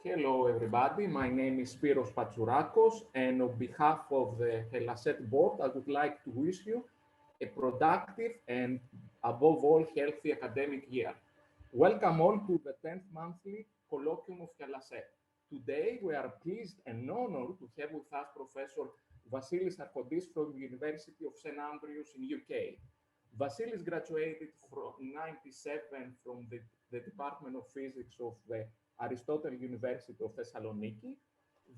Hello, everybody. My name is Spiros Patsourakos, and on behalf of the Hel.A.S board, I would like to wish you a productive and, above all, healthy academic year. Welcome all to the 10th monthly Colloquium of Hel.A.S. Today, we are pleased and honored to have with us Professor Vasileios Archontis from the University of St. Andrews in UK. Vasileios graduated from 97 from the Department of Physics of the Aristotle University of Thessaloniki.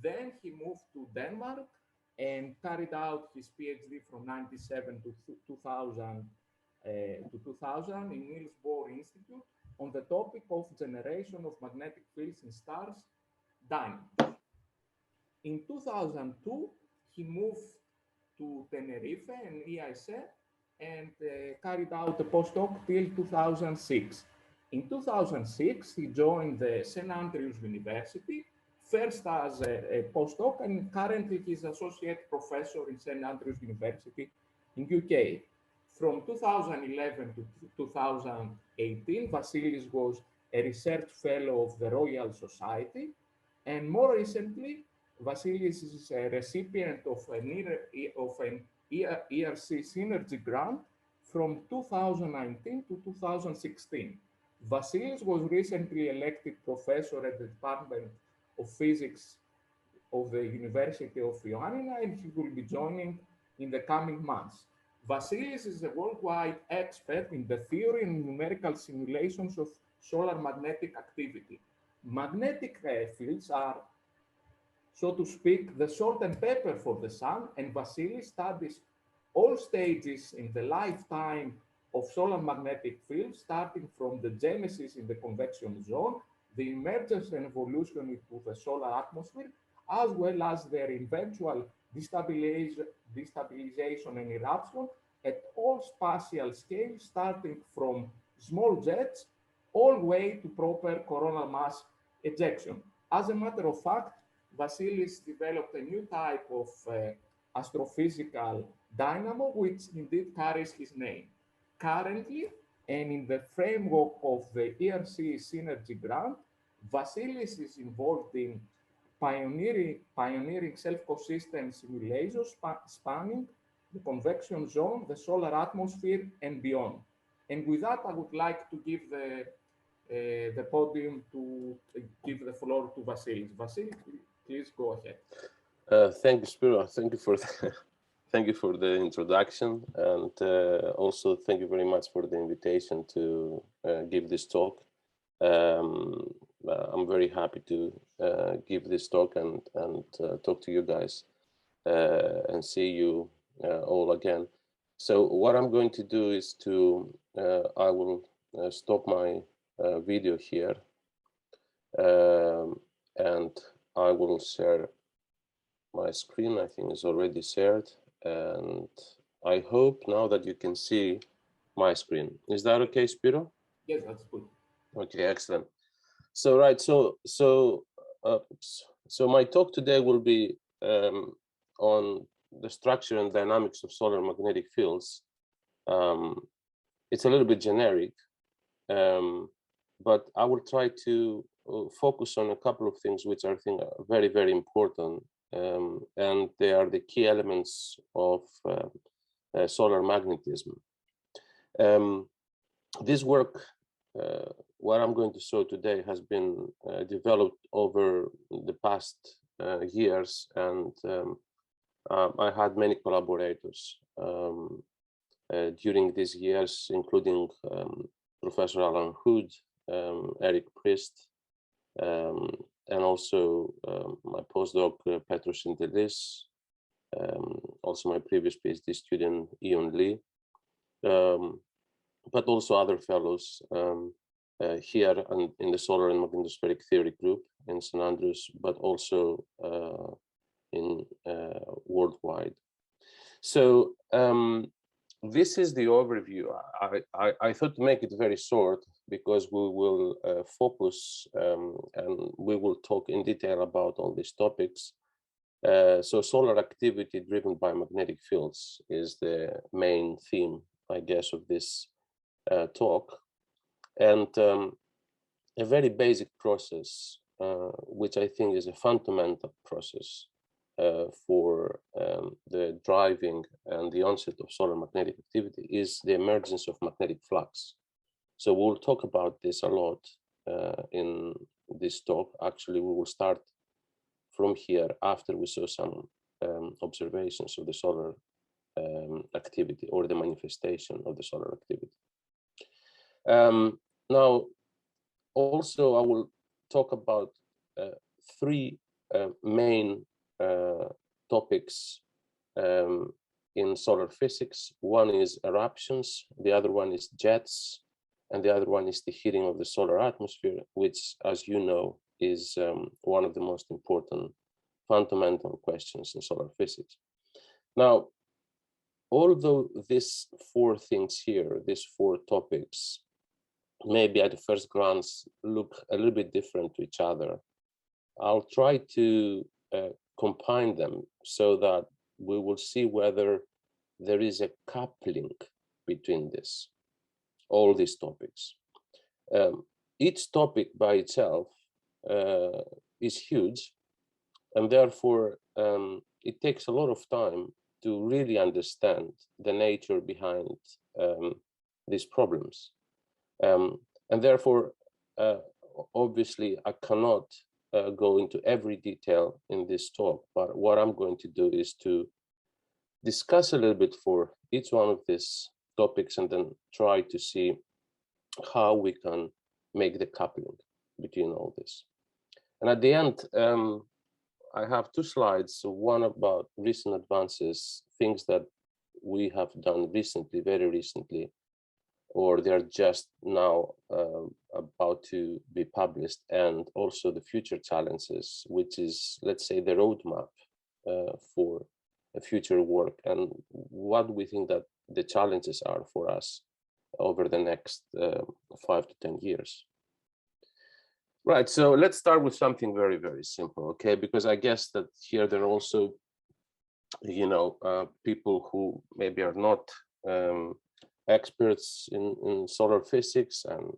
Then he moved to Denmark and carried out his PhD from 97 to 2000 in Niels Bohr Institute on the topic of generation of magnetic fields in stars, Dynamo. In 2002, he moved to Tenerife and E.A.S and carried out a postdoc till 2006. In 2006, he joined the St. Andrews University, first as a postdoc, and currently he's associate professor in St. Andrews University in UK. From 2011 to 2018, Vasileios was a research fellow of the Royal Society, and more recently, Vasileios is a recipient of an ERC Synergy grant from 2019 to 2016. Vasileios was recently elected professor at the Department of Physics of the University of Ioannina, and he will be joining in the coming months. Vasileios is a worldwide expert in the theory and numerical simulations of solar magnetic activity. Magnetic fields are, so to speak, the salt and pepper for the sun, and Vasileios studies all stages in the lifetime of solar magnetic fields, starting from the genesis in the convection zone, the emergence and evolution into the solar atmosphere, as well as their eventual destabilization and eruption at all spatial scales, starting from small jets all the way to proper coronal mass ejection. As a matter of fact, Vasileios developed a new type of astrophysical dynamo, which indeed carries his name. Currently, and in the framework of the ERC Synergy grant, Vasileios is involved in pioneering self-consistent simulations spanning the convection zone, the solar atmosphere, and beyond. And with that, I would like to give the podium to give the floor to Vasileios. Vasileios, please go ahead. Thank you, Spiro. Thank you for thank you for the introduction, and also thank you very much for the invitation to give this talk. I'm very happy to give this talk and talk to you guys and see you all again. So what I'm going to do is I will stop my video here, and I will share my screen. I think it's already shared, and I hope now that you can see my screen. Is that okay, Spiro? Yes, that's good. Okay, excellent. So right, so my talk today will be on the structure and dynamics of solar magnetic fields. It's a little bit generic, but I will try to focus on a couple of things which I think are very, very important, and they are the key elements of solar magnetism. This work, what I'm going to show today, has been developed over the past years, and I had many collaborators during these years, including Professor Alan Hood, Eric Priest, and also my postdoc Petrus Intelis, also my previous PhD student Ian Lee, but also other fellows here and in the solar and magnetospheric theory group in St. Andrews, but also in worldwide. So this is the overview. I thought to make it very short because we will focus and we will talk in detail about all these topics. So solar activity driven by magnetic fields is the main theme, I guess, of this talk. And a very basic process which I think is a fundamental process for the driving and the onset of solar magnetic activity, is the emergence of magnetic flux. So we'll talk about this a lot in this talk. Actually, we will start from here after we saw some observations of the solar activity, or the manifestation of the solar activity. Now, also I will talk about three main topics in solar physics. One is eruptions, the other one is jets, and the other one is the heating of the solar atmosphere, which, as you know, is one of the most important fundamental questions in solar physics. Now, although these four things here, these four topics, maybe at the first glance look a little bit different to each other, I'll try to combine them so that we will see whether there is a coupling between this, all these topics. Each topic by itself is huge, and therefore it takes a lot of time to really understand the nature behind these problems. And therefore, obviously, I cannot go into every detail in this talk, but what I'm going to do is to discuss a little bit for each one of these topics, and then try to see how we can make the coupling between all this. And at the end, I have two slides, one about recent advances, things that we have done recently, very recently, or they're just now about to be published, and also the future challenges, which is, let's say, the roadmap for a future work, and what we think that the challenges are for us over the next 5 to 10 years. Right, so let's start with something very, very simple, okay? Because I guess that here there are also, you know, people who maybe are not experts in solar physics, and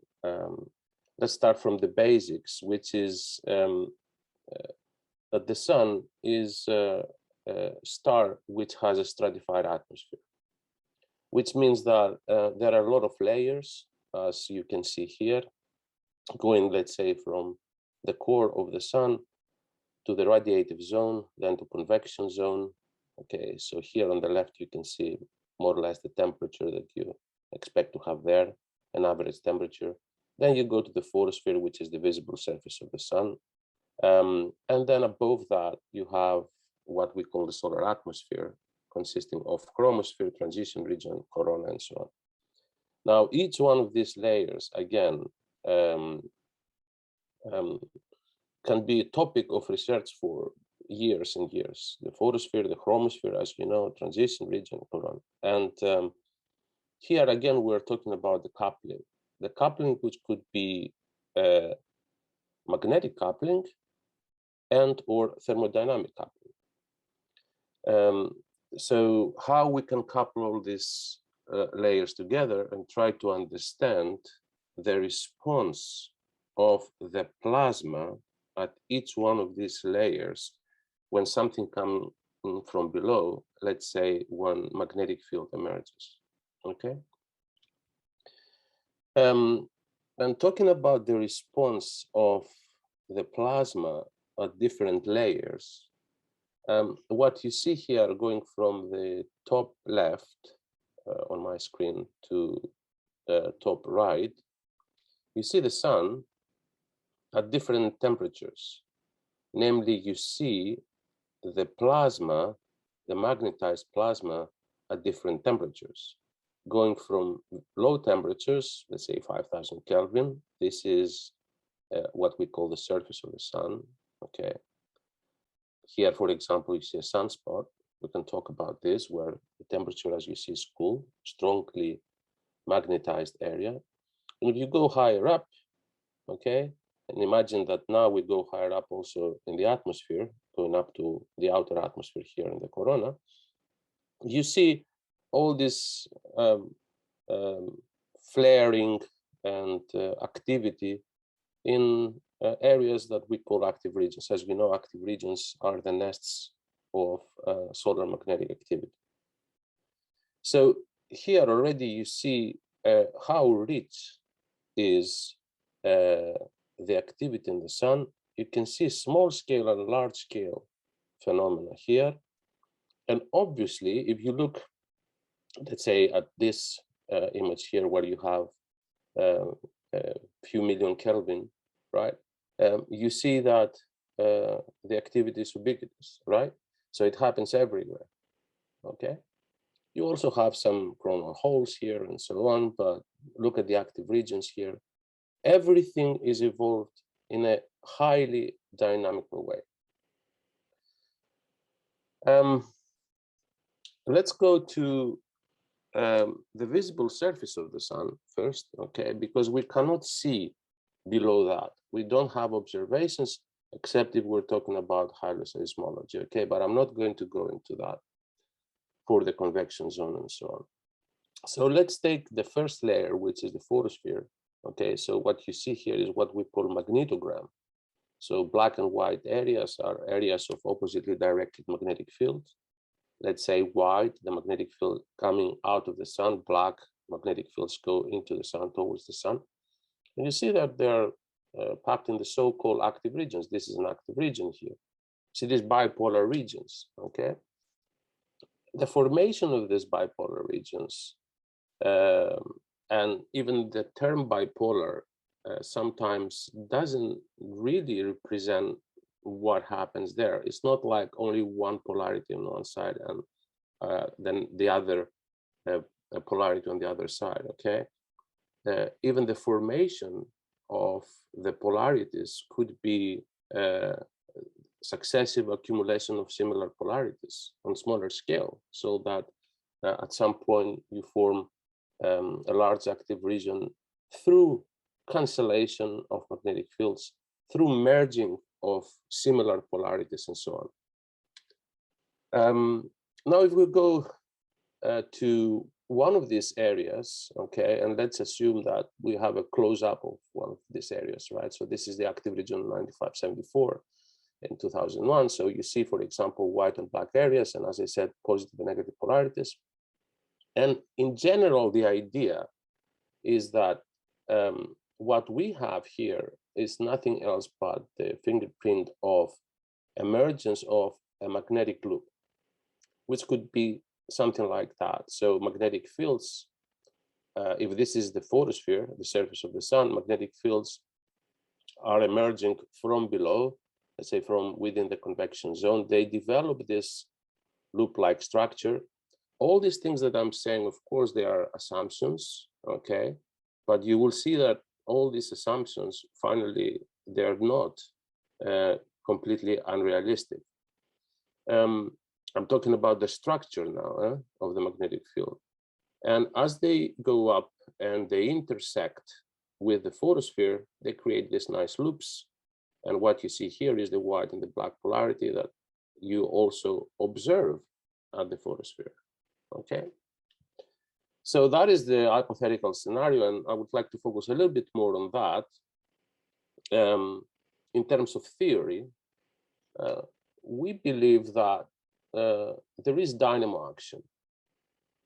let's start from the basics, which is that the sun is a star which has a stratified atmosphere, which means that there are a lot of layers, as you can see here, going, let's say, from the core of the sun to the radiative zone, then to convection zone. Okay, so here on the left, you can see more or less the temperature that you expect to have there, an average temperature. Then you go to the photosphere, which is the visible surface of the sun. And then above that, you have what we call the solar atmosphere, consisting of chromosphere, transition region, corona, and so on. Now, each one of these layers, again, can be a topic of research for years and years. The photosphere, the chromosphere, as you know, transition region, corona. And here again, we're talking about the coupling which could be magnetic coupling and or thermodynamic coupling. So how we can couple all these layers together and try to understand the response of the plasma at each one of these layers when something comes from below, let's say when magnetic field emerges, okay? And talking about the response of the plasma at different layers, what you see here going from the top left on my screen to the top right, you see the sun at different temperatures. Namely, you see the plasma, the magnetized plasma at different temperatures, going from low temperatures, let's say 5,000 Kelvin. This is what we call the surface of the sun, okay? Here, for example, you see a sunspot. We can talk about this, where the temperature, as you see, is cool, strongly magnetized area. And if you go higher up, okay, and imagine that now we go higher up also in the atmosphere, going up to the outer atmosphere here in the corona, you see all this flaring and activity in areas that we call active regions. As we know, active regions are the nests of solar magnetic activity. So here already you see how rich is the activity in the sun. You can see small scale and large scale phenomena here. And obviously, if you look, let's say, at this image here, where you have a few million Kelvin, right? You see that the activity is ubiquitous, right? So it happens everywhere, okay? You also have some coronal holes here and so on, but look at the active regions here. Everything is evolved in a highly dynamical way. Let's go to the visible surface of the sun first, okay? Because we cannot see below that. We don't have observations, except if we're talking about high-level seismology, okay? But I'm not going to go into that for the convection zone and so on. So let's take the first layer, which is the photosphere, okay? So what you see here is what we call magnetogram. So black and white areas are areas of oppositely directed magnetic fields. Let's say white, the magnetic field coming out of the sun, black magnetic fields go into the sun, towards the sun. And you see that they're packed in the so-called active regions. This is an active region here. See these bipolar regions, okay? The formation of these bipolar regions, and even the term bipolar sometimes doesn't really represent what happens there. It's not like only one polarity on one side and then the other polarity on the other side, okay? Even the formation of the polarities could be successive accumulation of similar polarities on smaller scale, so that at some point you form a large active region through cancellation of magnetic fields, through merging of similar polarities and so on. Now, if we go to one of these areas, okay, and let's assume that we have a close-up of one of these areas, right? So this is the active region 9574 in 2001. So you see, for example, white and black areas, and as I said, positive and negative polarities. And in general, the idea is that what we have here is nothing else but the fingerprint of emergence of a magnetic loop, which could be something like that. So magnetic fields, if this is the photosphere, the surface of the sun, magnetic fields are emerging from below, let's say from within the convection zone. They develop this loop-like structure. All these things that I'm saying, of course, they are assumptions, okay? But you will see that all these assumptions, finally, they're not completely unrealistic. I'm talking about the structure now of the magnetic field. And as they go up and they intersect with the photosphere, they create these nice loops. And what you see here is the white and the black polarity that you also observe at the photosphere, okay? So that is the hypothetical scenario, and I would like to focus a little bit more on that. In terms of theory, we believe that there is dynamo action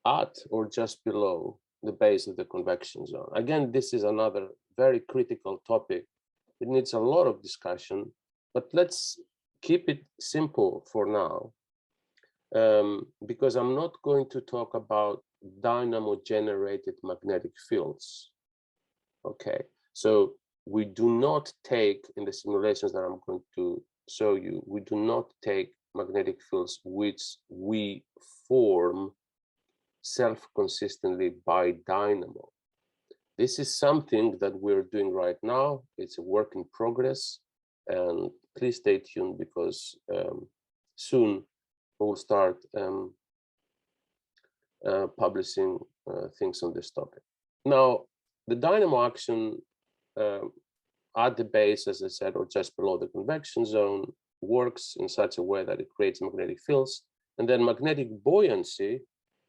at or just below the base of the convection zone. Again, this is another very critical topic. It needs a lot of discussion, but let's keep it simple for now, because I'm not going to talk about dynamo-generated magnetic fields, okay? So we do not take, in the simulations that I'm going to show you, we do not take magnetic fields which we form self-consistently by dynamo. This is something that we're doing right now. It's a work in progress, and please stay tuned, because soon we'll start publishing things on this topic. Now, the dynamo action at the base, as I said, or just below the convection zone, works in such a way that it creates magnetic fields, and then magnetic buoyancy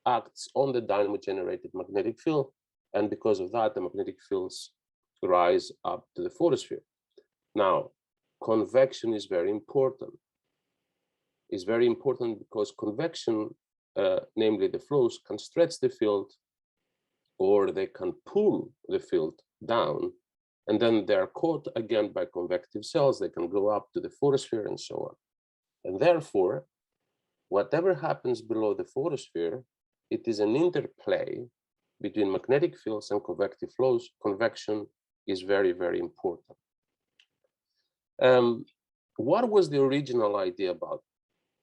acts on the dynamo-generated magnetic field, and because of that, the magnetic fields rise up to the photosphere. Now, convection is very important. It's very important because convection, namely the flows, can stretch the field or they can pull the field down, and then they are caught again by convective cells. They can go up to the photosphere and so on. And therefore, whatever happens below the photosphere, it is an interplay between magnetic fields and convective flows. Convection is very, very important. What was the original idea about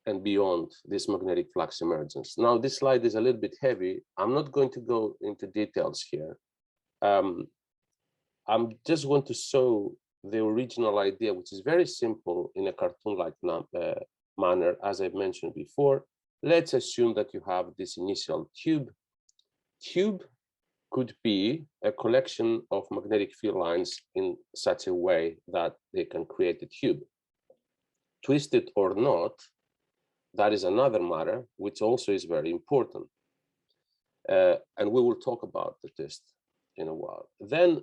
and beyond this magnetic flux emergence? Now, this slide is a little bit heavy. I'm not going to go into details here. I'm just going to show the original idea, which is very simple in a cartoon-like manner, as I've mentioned before. Let's assume that you have this initial tube. Tube could be a collection of magnetic field lines in such a way that they can create a tube. Twisted or not, that is another matter, which also is very important. And we will talk about the twist in a while. Then,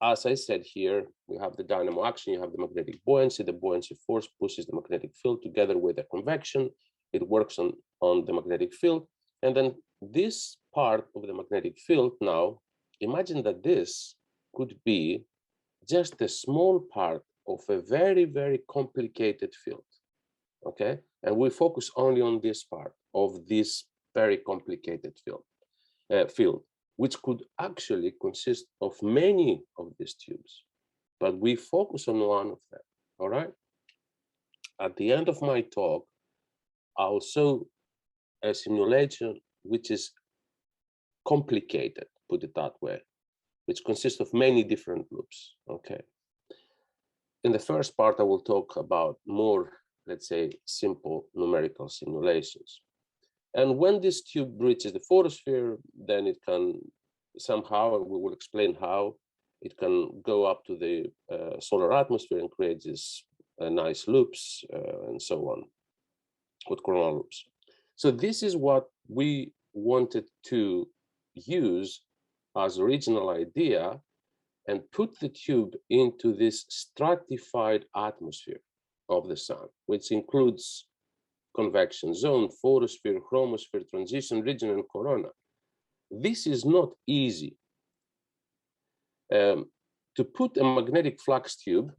as I said here, we have the dynamo action, you have the magnetic buoyancy. The buoyancy force pushes the magnetic field together with the convection. It works on the magnetic field. And then this part of the magnetic field now, imagine that this could be just a small part of a very, very complicated field, okay? And we focus only on this part of this very complicated field, which could actually consist of many of these tubes, but we focus on one of them, all right? At the end of my talk, I'll show a simulation which is complicated, put it that way, which consists of many different loops, okay? In the first part, I will talk about more, let's say, simple numerical simulations. And when this tube reaches the photosphere, then it can somehow, and we will explain how, it can go up to the solar atmosphere and create these nice loops and so on, with coronal loops. So this is what we wanted to use as original idea and put the tube into this stratified atmosphere of the sun, which includes convection zone, photosphere, chromosphere, transition region, and corona. This is not easy. To put a magnetic flux tube,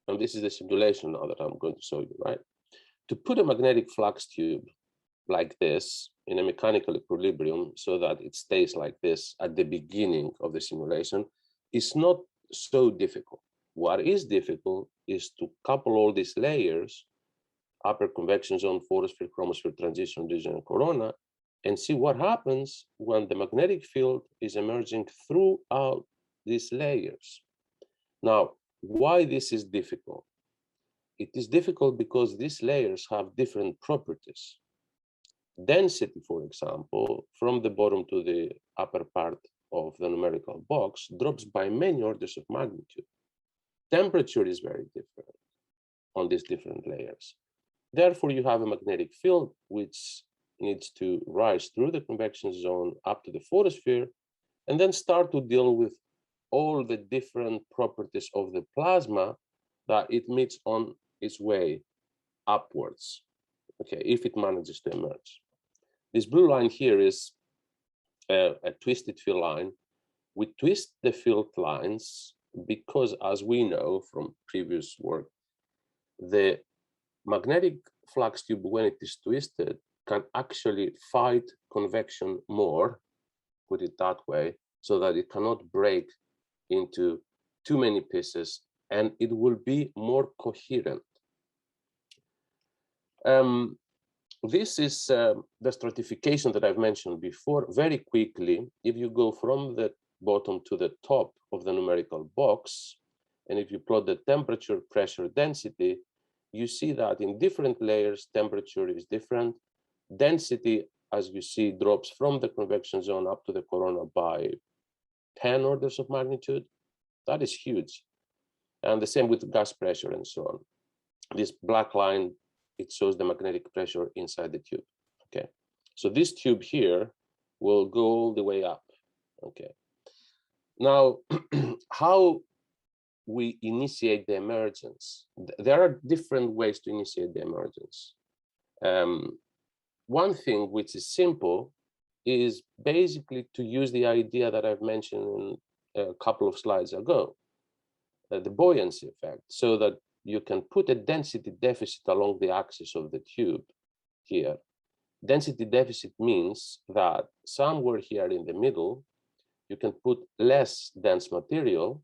and this is the simulation now that I'm going to show you, right? To put a magnetic flux tube like this in a mechanical equilibrium so that it stays like this at the beginning of the simulation is not so difficult. What is difficult is to couple all these layers, upper convection zone, photosphere, chromosphere, transition region, and corona, and see what happens when the magnetic field is emerging throughout these layers. Now, why this is difficult? It is difficult because these layers have different properties. Density, for example, from the bottom to the upper part of the numerical box drops by many orders of magnitude. Temperature is very different on these different layers. Therefore, you have a magnetic field which needs to rise through the convection zone up to the photosphere and then start to deal with all the different properties of the plasma that it meets on its way upwards, okay, if it manages to emerge. This blue line here is a twisted field line. We twist the field lines because, as we know from previous work, the magnetic flux tube, when it is twisted, can actually fight convection more, put it that way, so that it cannot break into too many pieces and it will be more coherent. This is the stratification that I've mentioned before. Very quickly, if you go from the bottom to the top of the numerical box, and if you plot the temperature, pressure, density, you see that in different layers, temperature is different. Density, as you see, drops from the convection zone up to the corona by 10 orders of magnitude. That is huge. And the same with gas pressure and so on. This black line, it shows the magnetic pressure inside the tube, okay? So this tube here will go all the way up, okay? Now, how we initiate the emergence? There are different ways to initiate the emergence. One thing which is simple is basically to use the idea that I've mentioned in a couple of slides ago, the buoyancy effect, so that you can put a density deficit along the axis of the tube here. Density deficit means that somewhere here in the middle, you can put less dense material.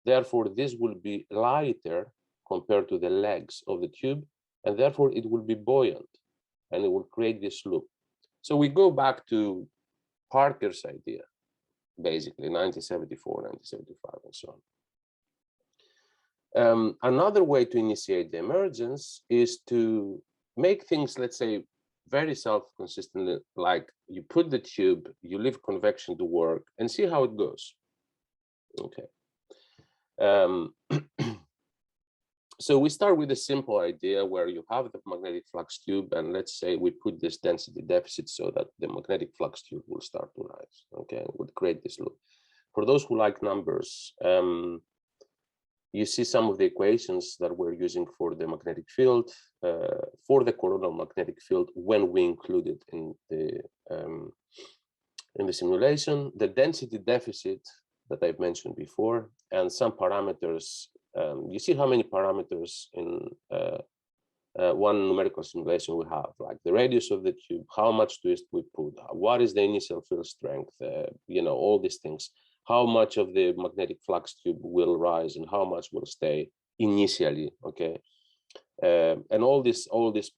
Therefore, this will be lighter compared to the legs of the tube, and therefore it will be buoyant, and it will create this loop. So we go back to Parker's idea, basically 1974, 1975, and so on. Another way to initiate the emergence is to make things, let's say, very self-consistently, like you put the tube, you leave convection to work, and see how it goes. Okay. So we start with a simple idea where you have the magnetic flux tube, and let's say we put this density deficit so that the magnetic flux tube will start to rise. Okay, and would create this loop. For those who like numbers, you see some of the equations that we're using for the magnetic field, for the coronal magnetic field when we include it in the simulation. The density deficit that I've mentioned before, and some parameters. You see how many parameters in one numerical simulation we have, like the radius of the tube, how much twist we put, what is the initial field strength, you know, all these things, how much of the magnetic flux tube will rise and how much will stay initially, okay? And all these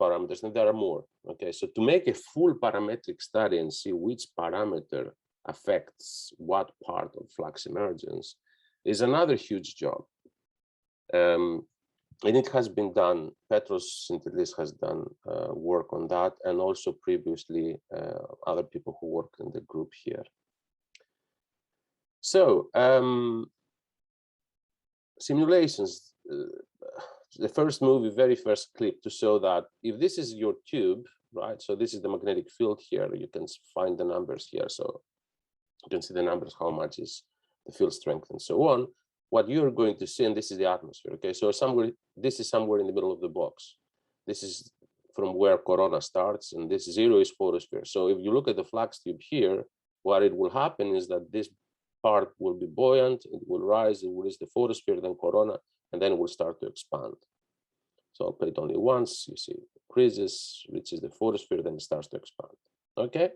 parameters, and there are more, okay? So to make a full parametric study and see which parameter affects what part of flux emergence is another huge job. And it has been done. Petros Sintelis has done work on that, and also previously other people who work in the group here. So simulations, the first movie, very first clip to show that if this is your tube, right? So this is the magnetic field here. You can find the numbers here. So you can see the numbers, how much is the field strength and so on. What you're going to see, and this is the atmosphere, okay? So somewhere, this is somewhere in the middle of the box. This is from where corona starts, and this zero is photosphere. So if you look at the flux tube here, what it will happen is that this part will be buoyant, it will rise, it will reach the photosphere, then corona, and then it will start to expand. So I'll play it only once, you see, it increases, reaches the photosphere, then it starts to expand, okay?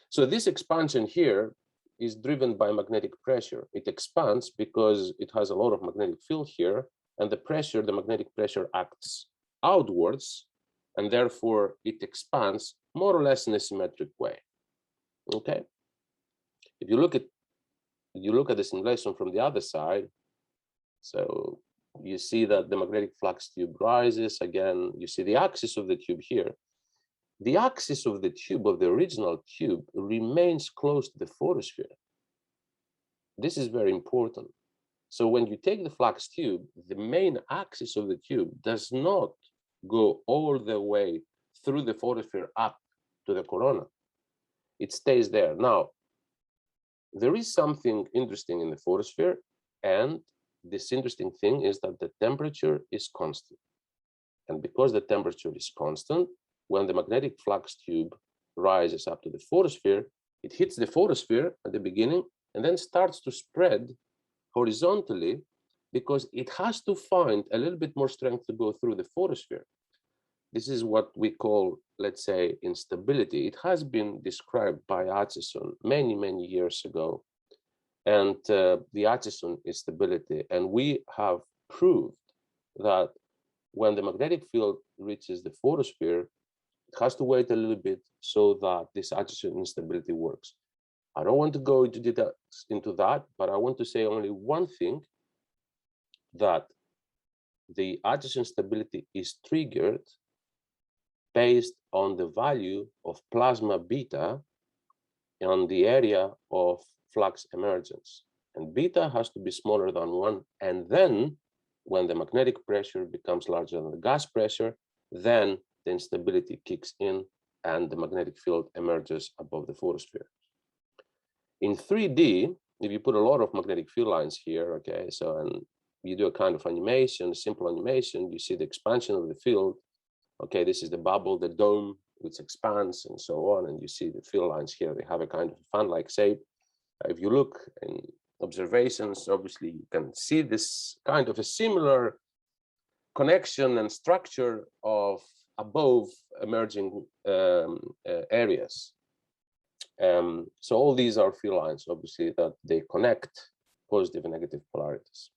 So this expansion here is driven by magnetic pressure. It expands because it has a lot of magnetic field here, and the pressure, the magnetic pressure acts outwards, and therefore it expands more or less in a symmetric way. Okay. If you look at the simulation from the other side, so you see that the magnetic flux tube rises again. You see the axis of the tube here. The axis of the tube, of the original tube, remains close to the photosphere. This is very important. So when you take the flux tube, the main axis of the tube does not go all the way through the photosphere up to the corona. It stays there. Now, there is something interesting in the photosphere, and this interesting thing is that the temperature is constant. And because the temperature is constant, when the magnetic flux tube rises up to the photosphere, it hits the photosphere at the beginning and then starts to spread horizontally because it has to find a little bit more strength to go through the photosphere. This is what we call, let's say, instability. It has been described by Acheson many, many years ago, and the Acheson instability. And we have proved that when the magnetic field reaches the photosphere, it has to wait a little bit so that this Acheson instability works. I don't want to go into that, but I want to say only one thing, that the Acheson stability is triggered based on the value of plasma beta on the area of flux emergence. And beta has to be smaller than 1. And then when the magnetic pressure becomes larger than the gas pressure, then the instability kicks in and the magnetic field emerges above the photosphere. In 3D, if you put a lot of magnetic field lines here, okay, so and you do a kind of animation, simple animation, you see the expansion of the field. Okay, this is the bubble, the dome, which expands and so on. And you see the field lines here, they have a kind of fan-like shape. If you look in observations, obviously you can see this kind of a similar connection and structure of above emerging areas. So all these are field lines, obviously, that they connect positive and negative polarities.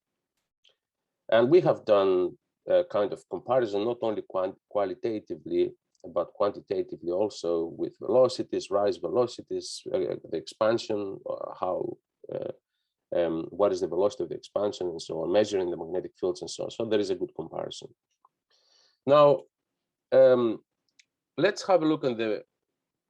And we have done a kind of comparison, not only qualitatively, but quantitatively also with velocities, rise velocities, the expansion, what is the velocity of the expansion and so on, measuring the magnetic fields and so on. So there is a good comparison. Now, let's have a look at the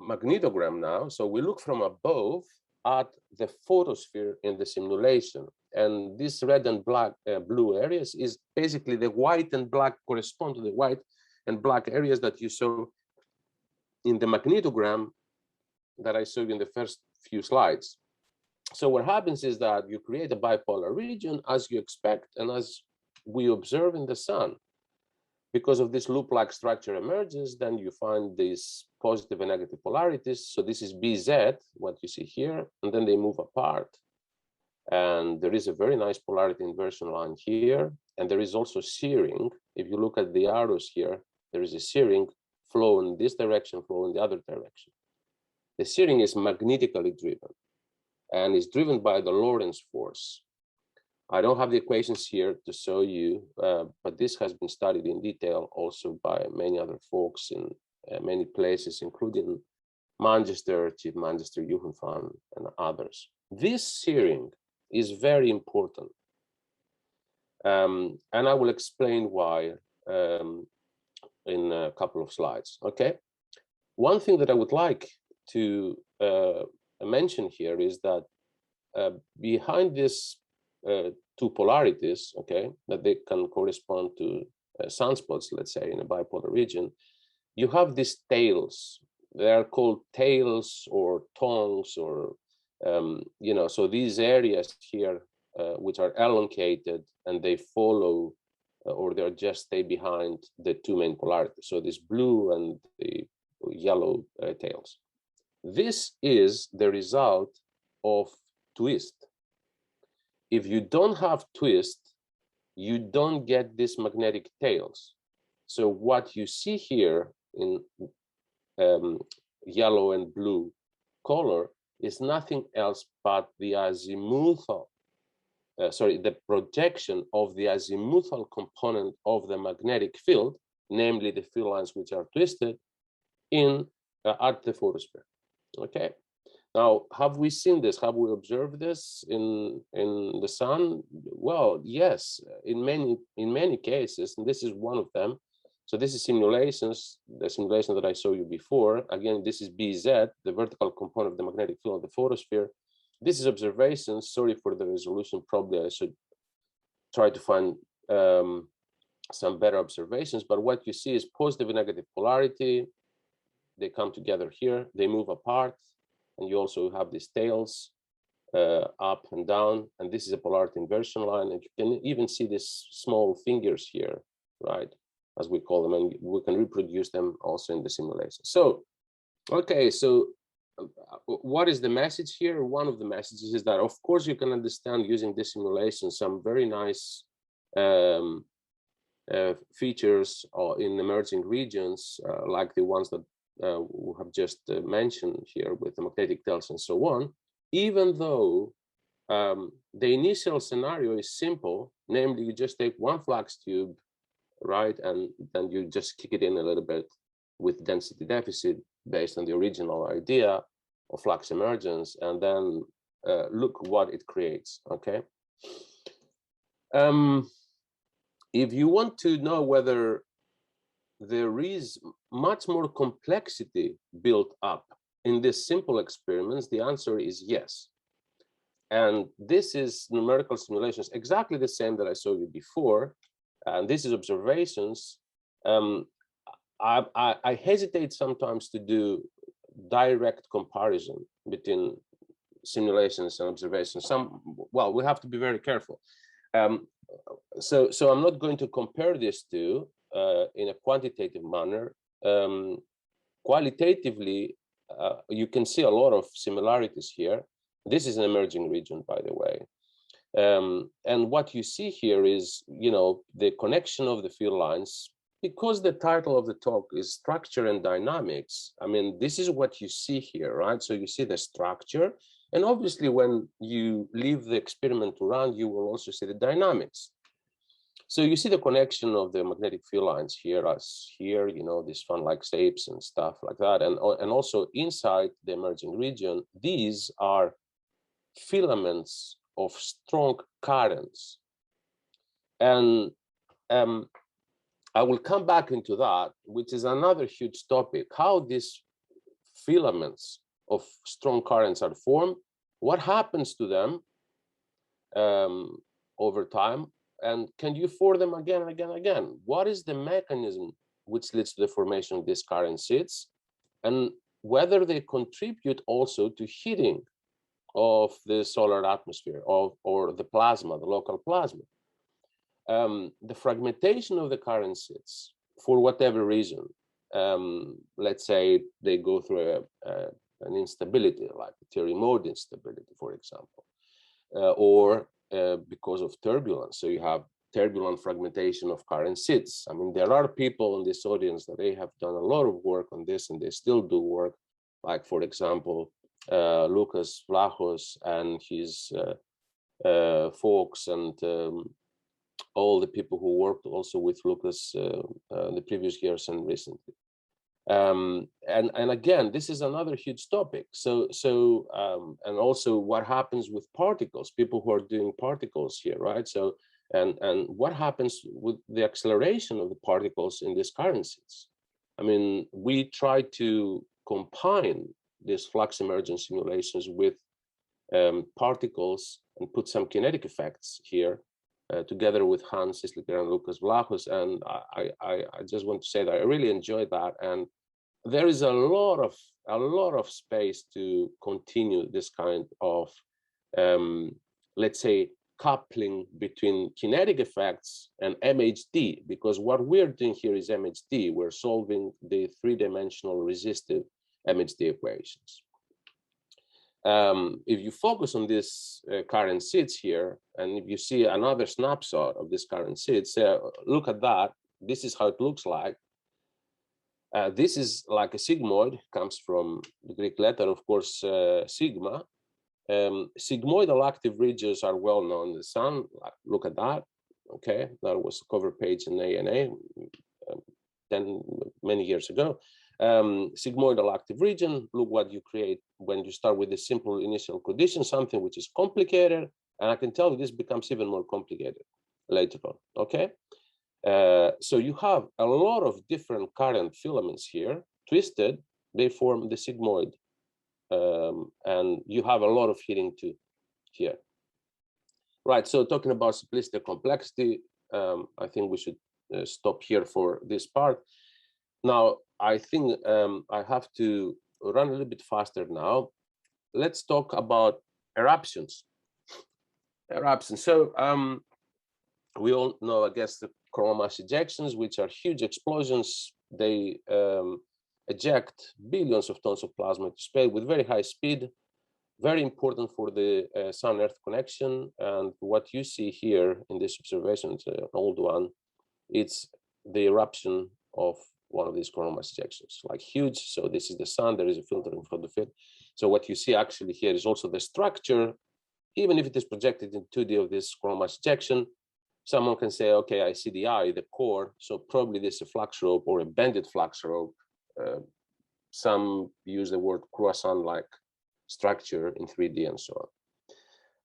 magnetogram now. So we look from above at the photosphere in the simulation. And these red and black, blue areas is basically the white and black correspond to the white and black areas that you saw in the magnetogram that I showed you in the first few slides. So what happens is that you create a bipolar region as you expect and as we observe in the sun. Because of this loop-like structure emerges, then you find these positive and negative polarities. So this is BZ, what you see here, and then they move apart. And there is a very nice polarity inversion line here. And there is also shearing. If you look at the arrows here, there is a shearing flow in this direction, flow in the other direction. The shearing is magnetically driven and is driven by the Lorentz force. I don't have the equations here to show you, but this has been studied in detail also by many other folks in many places, including Manchester, Chief Manchester, Jugendfan, and others. This shearing is very important. And I will explain why in a couple of slides, okay? One thing that I would like to mention here is that behind this two polarities, okay, that they can correspond to sunspots, let's say, in a bipolar region, you have these tails. They are called tails or tongues, or you know, so these areas here, which are elongated and they follow or they just stay behind the two main polarities. So this blue and the yellow tails. This is the result of twist. If you don't have twist, you don't get these magnetic tails. So what you see here in yellow and blue color is nothing else but the azimuthal, the projection of the azimuthal component of the magnetic field, namely the field lines which are twisted in at the photosphere. Okay. Now, have we seen this? Have we observed this in the sun? Well, yes, in many cases, and this is one of them. So this is simulations, the simulation that I showed you before. Again, this is BZ, the vertical component of the magnetic field of the photosphere. This is observations. Sorry for the resolution. Probably I should try to find some better observations. But what you see is positive and negative polarity. They come together here. They move apart. And you also have these tails up and down. And this is a polarity inversion line. And you can even see these small fingers here, right? As we call them. And we can reproduce them also in the simulation. So, okay, so what is the message here? One of the messages is that, of course, you can understand using this simulation some very nice features in emerging regions, like the ones that we have just mentioned here with the magnetic tails and so on, even though the initial scenario is simple, namely you just take one flux tube, right, and then you just kick it in a little bit with density deficit based on the original idea of flux emergence, and then look what it creates, okay? If you want to know whether there is much more complexity built up in these simple experiments, the answer is yes. And this is numerical simulations, exactly the same that I showed you before. And this is observations. I hesitate sometimes to do direct comparison between simulations and observations. Well, we have to be very careful. so I'm not going to compare these two in a quantitative manner. Qualitatively, you can see a lot of similarities here. This is an emerging region, by the way. And what you see here is, the connection of the field lines. Because the title of the talk is Structure and Dynamics, I mean, this is what you see here, right? So you see the structure, and obviously when you leave the experiment to run, you will also see the dynamics. So you see the connection of the magnetic field lines here, as here, these fun-like shapes and stuff like that. And also inside the emerging region, these are filaments of strong currents. And I will come back into that, which is another huge topic, how these filaments of strong currents are formed, what happens to them over time, and can you form them again and again and again? What is the mechanism which leads to the formation of these current sheets, and whether they contribute also to heating of the solar atmosphere or the plasma, the local plasma. The fragmentation of the current sheets, for whatever reason, let's say they go through an instability, like theory mode instability, for example, or because of turbulence. So you have turbulent fragmentation of current sheets. I mean, there are people in this audience that they have done a lot of work on this, and they still do work, like, for example, Lucas Vlachos and his folks, and all the people who worked also with Lucas the previous years and recently. And again, this is another huge topic. So and also what happens with particles, people who are doing particles here, right? So and what happens with the acceleration of the particles in these current sheets? I mean, we try to combine these flux emergence simulations with particles and put some kinetic effects here together with Hans Isliker and Lucas Vlachos. And I just want to say that I really enjoyed that. And there is a lot of space to continue this kind of, let's say, coupling between kinetic effects and MHD, because what we're doing here is MHD. We're solving the three-dimensional resistive MHD equations. If you focus on this current sheets here, and if you see another snapshot of this current sheets, look at that. This is how it looks like. This is like a sigmoid, comes from the Greek letter, of course, sigma. Sigmoidal active regions are well known in the sun. Look at that. Okay, that was a cover page in ANA many years ago. Sigmoidal active region, look what you create when you start with a simple initial condition, something which is complicated, and I can tell you this becomes even more complicated later on, okay? So you have a lot of different current filaments here, twisted, they form the sigmoid, and you have a lot of heating too here. Right, so talking about simplicity and complexity, I think we should stop here for this part. Now, I think I have to run a little bit faster now. Let's talk about eruptions. Eruptions. So we all know, I guess, the coronal mass ejections, which are huge explosions. They eject billions of tons of plasma into space with very high speed. Very important for the Sun-Earth connection. And what you see here in this observation, it's an old one, it's the eruption of one of these coronal mass ejections, like huge. So this is the sun, there is a filter in front of it. So what you see actually here is also the structure, even if it is projected in 2D of this coronal mass ejection. Someone can say, okay, I see the eye, the core, so probably this is a flux rope or a banded flux rope. Some use the word croissant-like structure in 3D and so on.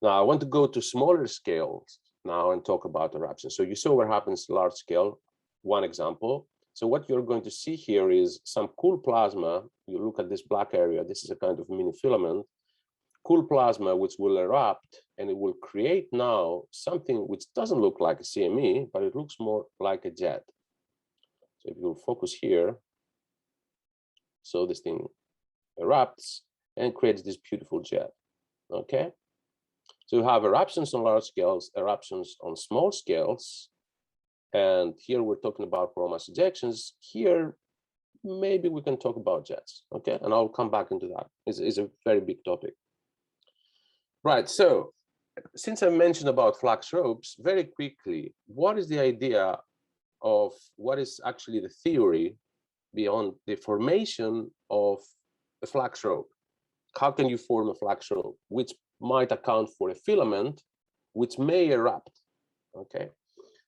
Now I want to go to smaller scales now and talk about eruptions. So you saw what happens large scale, one example. So what you're going to see here is some cool plasma. You look at this black area, this is a kind of mini filament, cool plasma which will erupt, and it will create now something which doesn't look like a CME, but it looks more like a jet. So if you focus here, so this thing erupts and creates this beautiful jet, okay? So you have eruptions on large scales, eruptions on small scales. And here we're talking about coronal mass ejections. Here, maybe we can talk about jets, okay? And I'll come back into that. It's a very big topic. Right, so since I mentioned about flux ropes, very quickly, what is the idea of what is actually the theory beyond the formation of a flux rope? How can you form a flux rope, which might account for a filament, which may erupt, okay?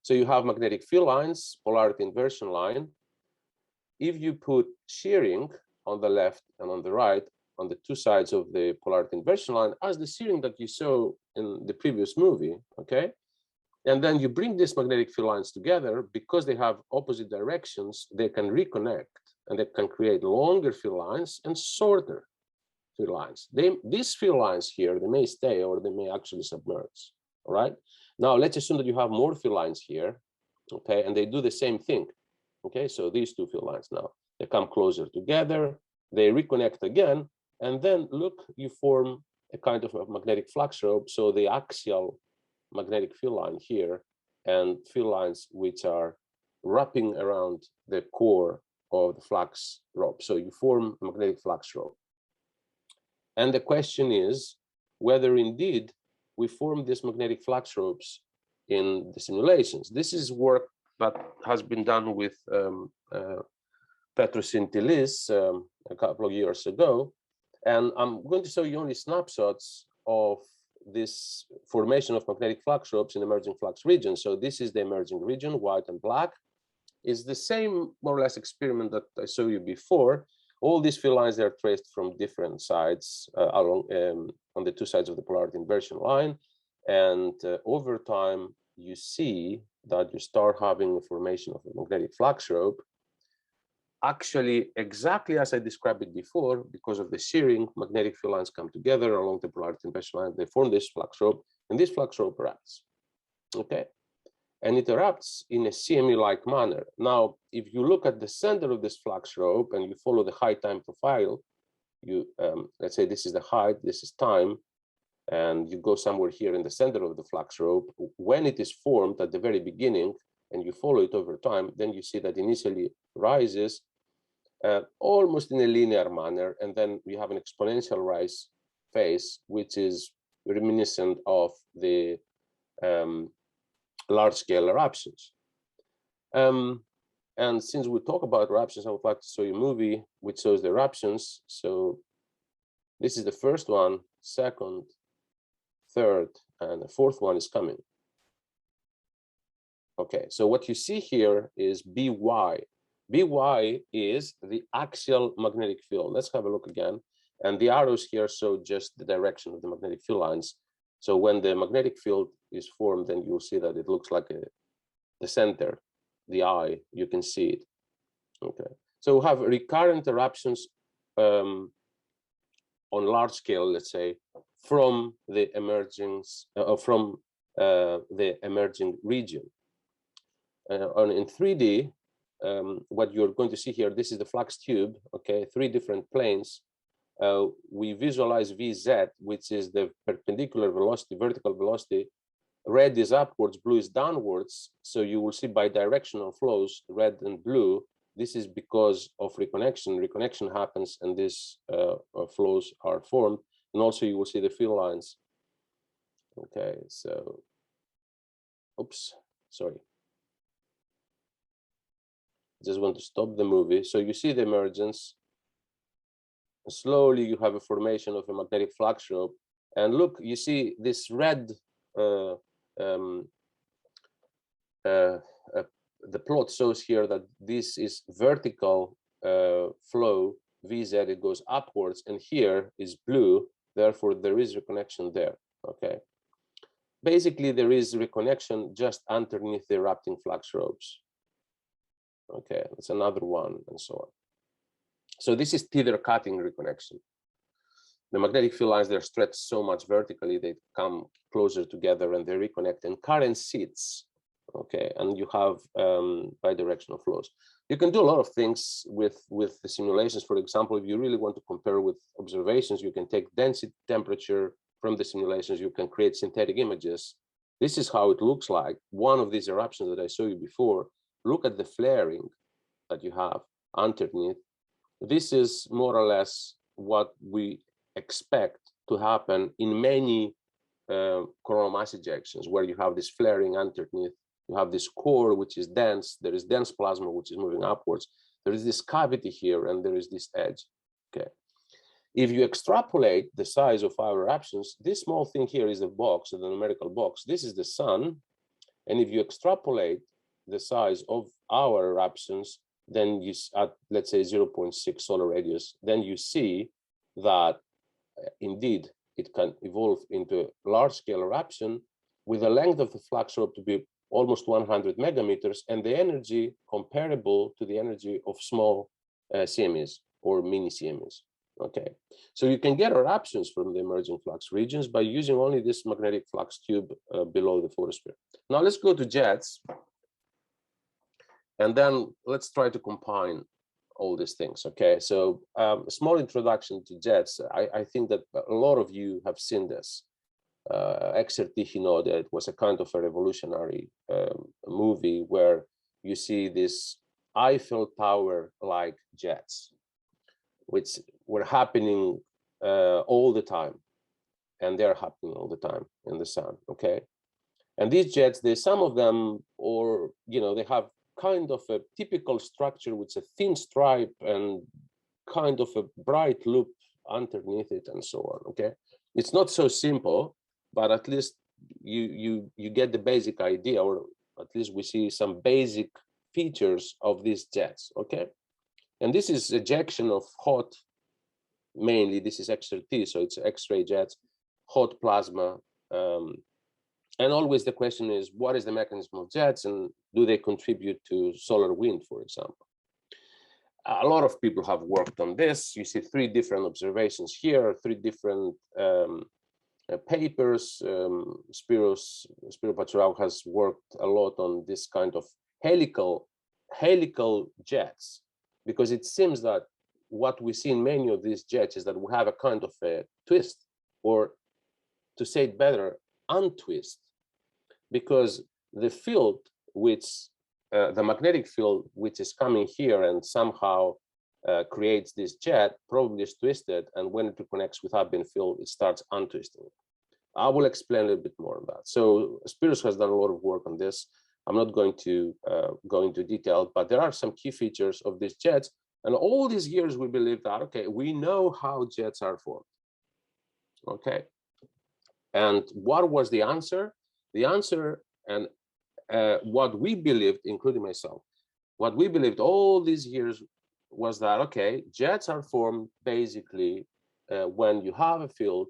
So you have magnetic field lines, polarity inversion line. If you put shearing on the left and on the right, on the two sides of the polarity inversion line, as the shearing that you saw in the previous movie, okay? And then you bring these magnetic field lines together, because they have opposite directions, they can reconnect and they can create longer field lines and shorter field lines. These field lines here, they may stay or they may actually submerge, all right? Now, let's assume that you have more field lines here, okay? And they do the same thing, okay? So these two field lines now, they come closer together, they reconnect again, and then look, you form a kind of a magnetic flux rope. So the axial magnetic field line here and field lines which are wrapping around the core of the flux rope. So you form a magnetic flux rope. And the question is whether indeed we form these magnetic flux ropes in the simulations. This is work that has been done with Taurus Instability a couple of years ago. And I'm going to show you only snapshots of this formation of magnetic flux ropes in emerging flux regions. So this is the emerging region, white and black. It's the same more or less experiment that I showed you before. All these field lines are traced from different sides along on the two sides of the polarity inversion line. And over time, you see that you start having a formation of a magnetic flux rope, actually exactly as I described it before. Because of the shearing, magnetic field lines come together along the polarity inversion line, they form this flux rope, and this flux rope erupts, okay? And it erupts in a CME-like manner. Now, if you look at the center of this flux rope and you follow the height time profile, you let's say this is the height, this is time, and you go somewhere here in the center of the flux rope. When it is formed at the very beginning and you follow it over time, then you see that initially rises almost in a linear manner, and then we have an exponential rise phase, which is reminiscent of the large-scale eruptions. And since we talk about eruptions, I would like to show you a movie which shows the eruptions. So this is the first one, second, third, and the fourth one is coming. Okay, so what you see here is BY. BY is the axial magnetic field. Let's have a look again. And the arrows here show just the direction of the magnetic field lines. So when the magnetic field is formed, then you'll see that it looks like the center, the eye, you can see it. Okay, so we have recurrent eruptions on large scale, let's say, from the emergence, the emerging region. In 3D, what you're going to see here, this is the flux tube, okay, 3 different planes. We visualize VZ, which is the perpendicular velocity, vertical velocity. Red is upwards, blue is downwards. So you will see bidirectional flows, red and blue. This is because of reconnection. Reconnection happens and these flows are formed. And also you will see the field lines. Okay, so, oops, sorry. Just want to stop the movie. So you see the emergence. Slowly you have a formation of a magnetic flux rope. And look, you see this red, the plot shows here that this is vertical flow, VZ, it goes upwards, and here is blue, therefore there is reconnection there, okay? Basically, there is reconnection just underneath the erupting flux ropes. Okay, that's another one, and so on. So this is tether cutting reconnection. The magnetic field lines, they're stretched so much vertically, they come closer together and they reconnect, and current sits, okay, and you have bidirectional flows. You can do a lot of things with the simulations. For example, if you really want to compare with observations, you can take density, temperature, from the simulations, you can create synthetic images. This is how it looks like. One of these eruptions that I showed you before, look at the flaring that you have underneath. This is more or less what we expect to happen in many coronal mass ejections, where you have this flaring underneath. You have this core, which is dense. There is dense plasma, which is moving upwards. There is this cavity here, and there is this edge. Okay. If you extrapolate the size of our eruptions, this small thing here is the box, the numerical box. This is the sun. And if you extrapolate the size of our eruptions, then you, at let's say 0.6 solar radius, then you see that indeed it can evolve into a large-scale eruption with the length of the flux rope to be almost 100 megameters, and the energy comparable to the energy of small CMEs or mini CMEs. Okay, so you can get eruptions from the emerging flux regions by using only this magnetic flux tube below the photosphere. Now let's go to jets, and then let's try to combine all these things. Okay, so a small introduction to jets. I think that a lot of you have seen this. XRT Hinode, it was a kind of a revolutionary movie where you see this Eiffel Tower-like jets, which were happening all the time, and they're happening all the time in the sun. Okay, and these jets, some of them, or they have kind of a typical structure with a thin stripe and kind of a bright loop underneath it, and so on. Okay, it's not so simple, but at least you get the basic idea, or at least we see some basic features of these jets. Okay, and this is ejection of hot, mainly this is XRT, so it's X-ray jets, hot plasma, and always the question is, what is the mechanism of jets, and do they contribute to solar wind, for example? A lot of people have worked on this. You see 3 different observations here, 3 different papers. Spiro Pachorau has worked a lot on this kind of helical jets, because it seems that what we see in many of these jets is that we have a kind of a twist, or to say it better, untwist, because the field, which the magnetic field, which is coming here and somehow creates this jet, probably is twisted, and when it reconnects with have-been field, it starts untwisting. I will explain a little bit more on that. So Spiros has done a lot of work on this. I'm not going to go into detail, but there are some key features of these jets. And all these years we believe that, okay, we know how jets are formed. Okay. And what was the answer? The answer, and what we believed, including myself, what we believed all these years was that, okay, jets are formed basically when you have a field.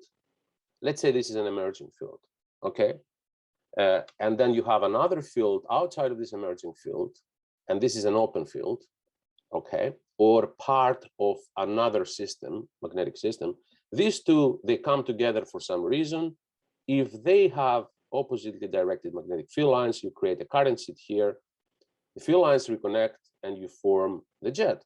Let's say this is an emerging field, okay? And then you have another field outside of this emerging field, and this is an open field, okay? Or part of another system, magnetic system. These two, they come together for some reason. If they have oppositely directed magnetic field lines, you create a current sheet here. The field lines reconnect, and you form the jet,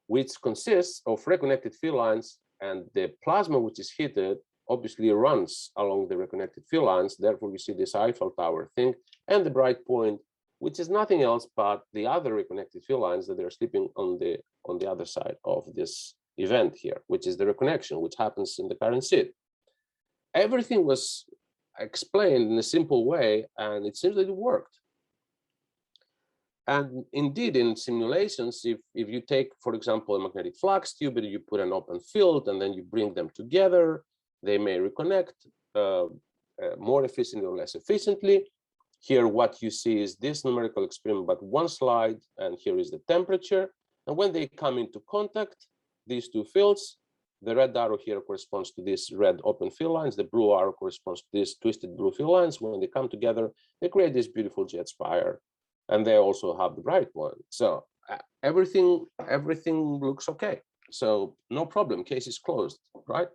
which consists of reconnected field lines, and the plasma which is heated obviously runs along the reconnected field lines. Therefore, we see this Eiffel Tower thing, and the bright point, which is nothing else but the other reconnected field lines that they're sleeping on the other side of this event here, which is the reconnection, which happens in the current sheet. Everything was explained in a simple way, and it seems that it worked. And indeed, in simulations, if you take, for example, a magnetic flux tube, and you put an open field, and then you bring them together, they may reconnect more efficiently or less efficiently. Here, what you see is this numerical experiment, but one slide, and here is the temperature. And when they come into contact, these two fields, the red arrow here corresponds to these red open field lines. The blue arrow corresponds to these twisted blue field lines. When they come together, they create this beautiful jet spire, and they also have the bright one. So everything looks okay. So no problem, case is closed, right?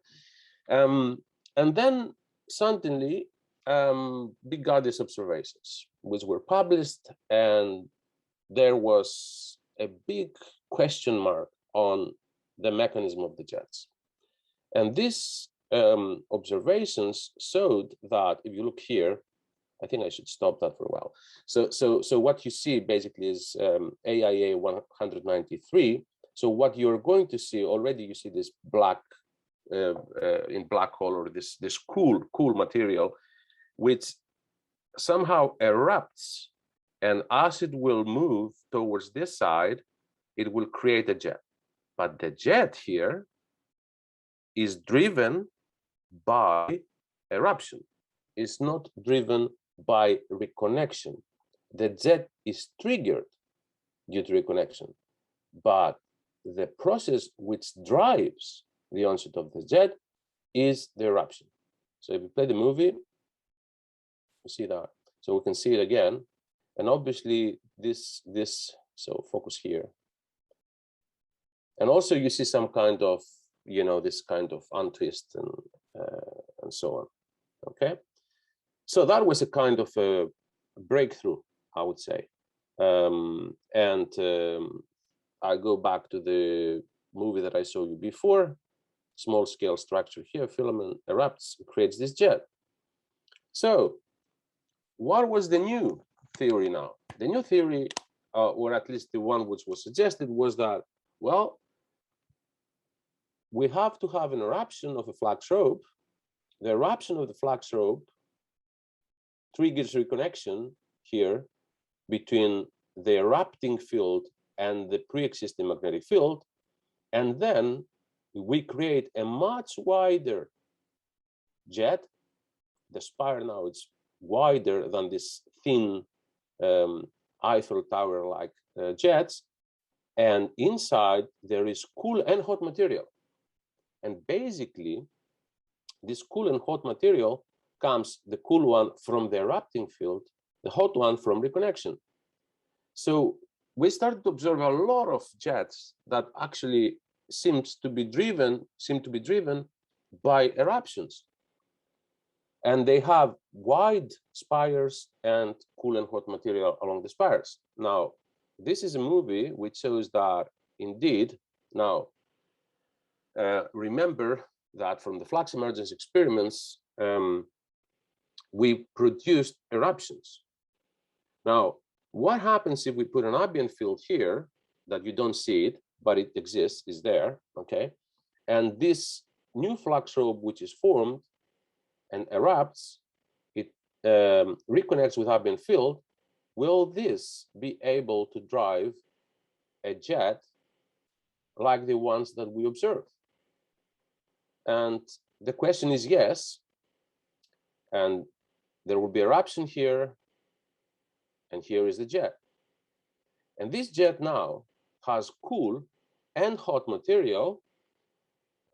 And then suddenly we got these observations, which were published, and there was a big question mark on the mechanism of the jets. And this observations showed that if you look here, I think I should stop that for a while. So what you see basically is AIA 193. So what you're going to see already, you see this black in black color, this cool material, which somehow erupts, and as it will move towards this side, it will create a jet. But the jet here is driven by eruption. It's not driven by reconnection. The jet is triggered due to reconnection, but the process which drives the onset of the jet is the eruption. So if you play the movie, you see that. So we can see it again. And obviously this, so focus here. And also you see some kind of, this kind of untwist and so on, okay? So that was a kind of a breakthrough, I would say. I go back to the movie that I showed you before. Small scale structure here, filament erupts, creates this jet. So what was the new theory now? The new theory, or at least the one which was suggested, was that, well, we have to have an eruption of a flux rope. The eruption of the flux rope triggers reconnection here between the erupting field and the pre-existing magnetic field, and then we create a much wider jet. The spire now is wider than this thin Eiffel Tower-like jets, and inside there is cool and hot material. And basically, this cool and hot material comes, the cool one from the erupting field, the hot one from reconnection. So we started to observe a lot of jets that actually seem to be driven by eruptions. And they have wide spires and cool and hot material along the spires. Now, this is a movie which shows that indeed, now, remember that from the flux emergence experiments, we produced eruptions. Now, what happens if we put an ambient field here that you don't see it, but it exists, is there, okay? And this new flux rope, which is formed and erupts, it reconnects with ambient field. Will this be able to drive a jet like the ones that we observed? And the question is yes. And there will be eruption here, and here is the jet. And this jet now has cool and hot material.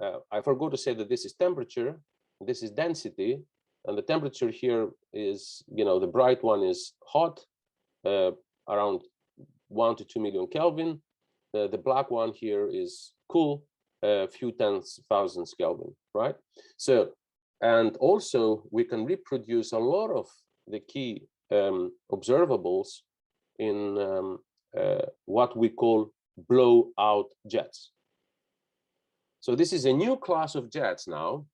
I forgot to say that this is temperature, this is density, and the temperature here is, the bright one is hot, around 1 to 2 million Kelvin. The black one here is cool, a few tens thousands Kelvin, right? So, and also we can reproduce a lot of the key observables in what we call blowout jets. So this is a new class of jets now.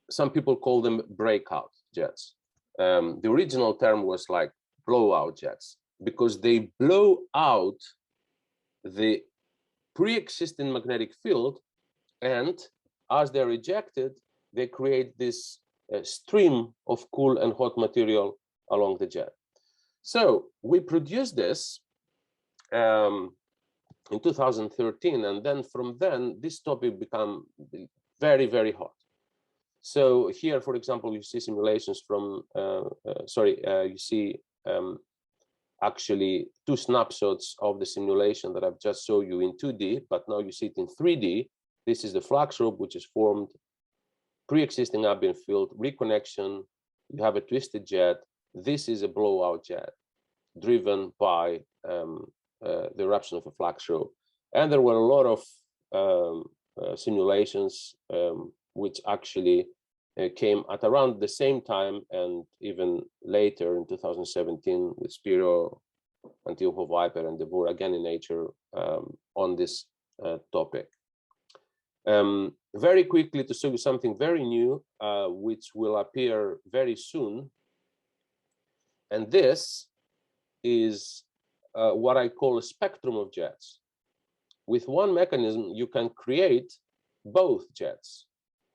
Some people call them breakout jets. The original term was like blowout jets because they blow out the pre-existing magnetic field, and as they're ejected, they create this stream of cool and hot material along the jet. So we produced this in 2013, and then from then, this topic became very, very hot. So here, for example, you see simulations from, you see actually 2 snapshots of the simulation that I've just showed you in 2D, but now you see it in 3D. This is the flux rope, which is formed, pre-existing ambient field, reconnection, you have a twisted jet. This is a blowout jet driven by the eruption of a flux rope. And there were a lot of simulations which actually came at around the same time and even later in 2017 with Spiro, Antiocho Viper, and Devor again in Nature on this topic. very quickly to show you something very new, which will appear very soon. And this is what I call a spectrum of jets. With one mechanism, you can create both jets.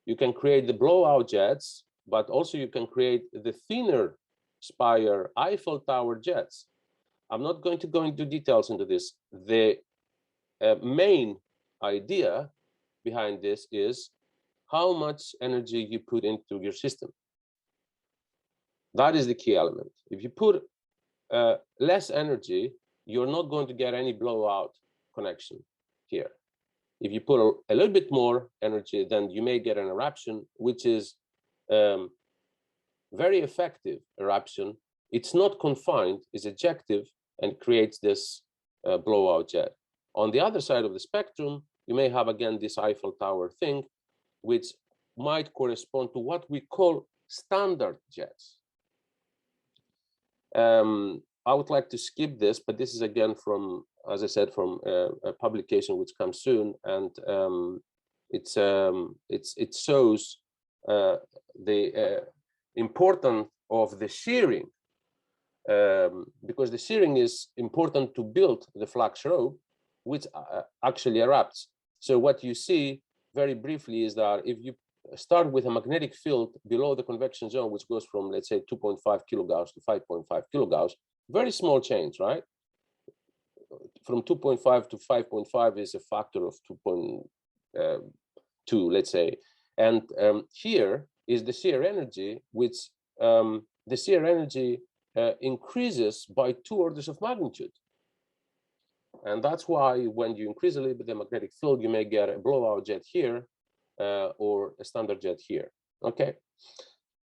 You can create the blowout jets, but also you can create the thinner spire Eiffel Tower jets. I'm not going to go into details into this. The main idea behind this is how much energy you put into your system. That is the key element. If you put less energy, you're not going to get any blowout connection here. If you put a little bit more energy, then you may get an eruption, which is very effective eruption. It's not confined, it's ejective, and creates this blowout jet. On the other side of the spectrum, you may have again this Eiffel Tower thing, which might correspond to what we call standard jets. I would like to skip this, but this is again from, as I said, from a publication which comes soon, and it shows the importance of the shearing, because the shearing is important to build the flux rope, which actually erupts. So what you see very briefly is that if you start with a magnetic field below the convection zone, which goes from, let's say, 2.5 kilogauss to 5.5 kilogauss, very small change, right? From 2.5 to 5.5 is a factor of 2.2, let's say. And here is the shear energy, which the shear energy increases by 2 orders of magnitude. And that's why when you increase a little bit the magnetic field, you may get a blowout jet here or a standard jet here. Okay.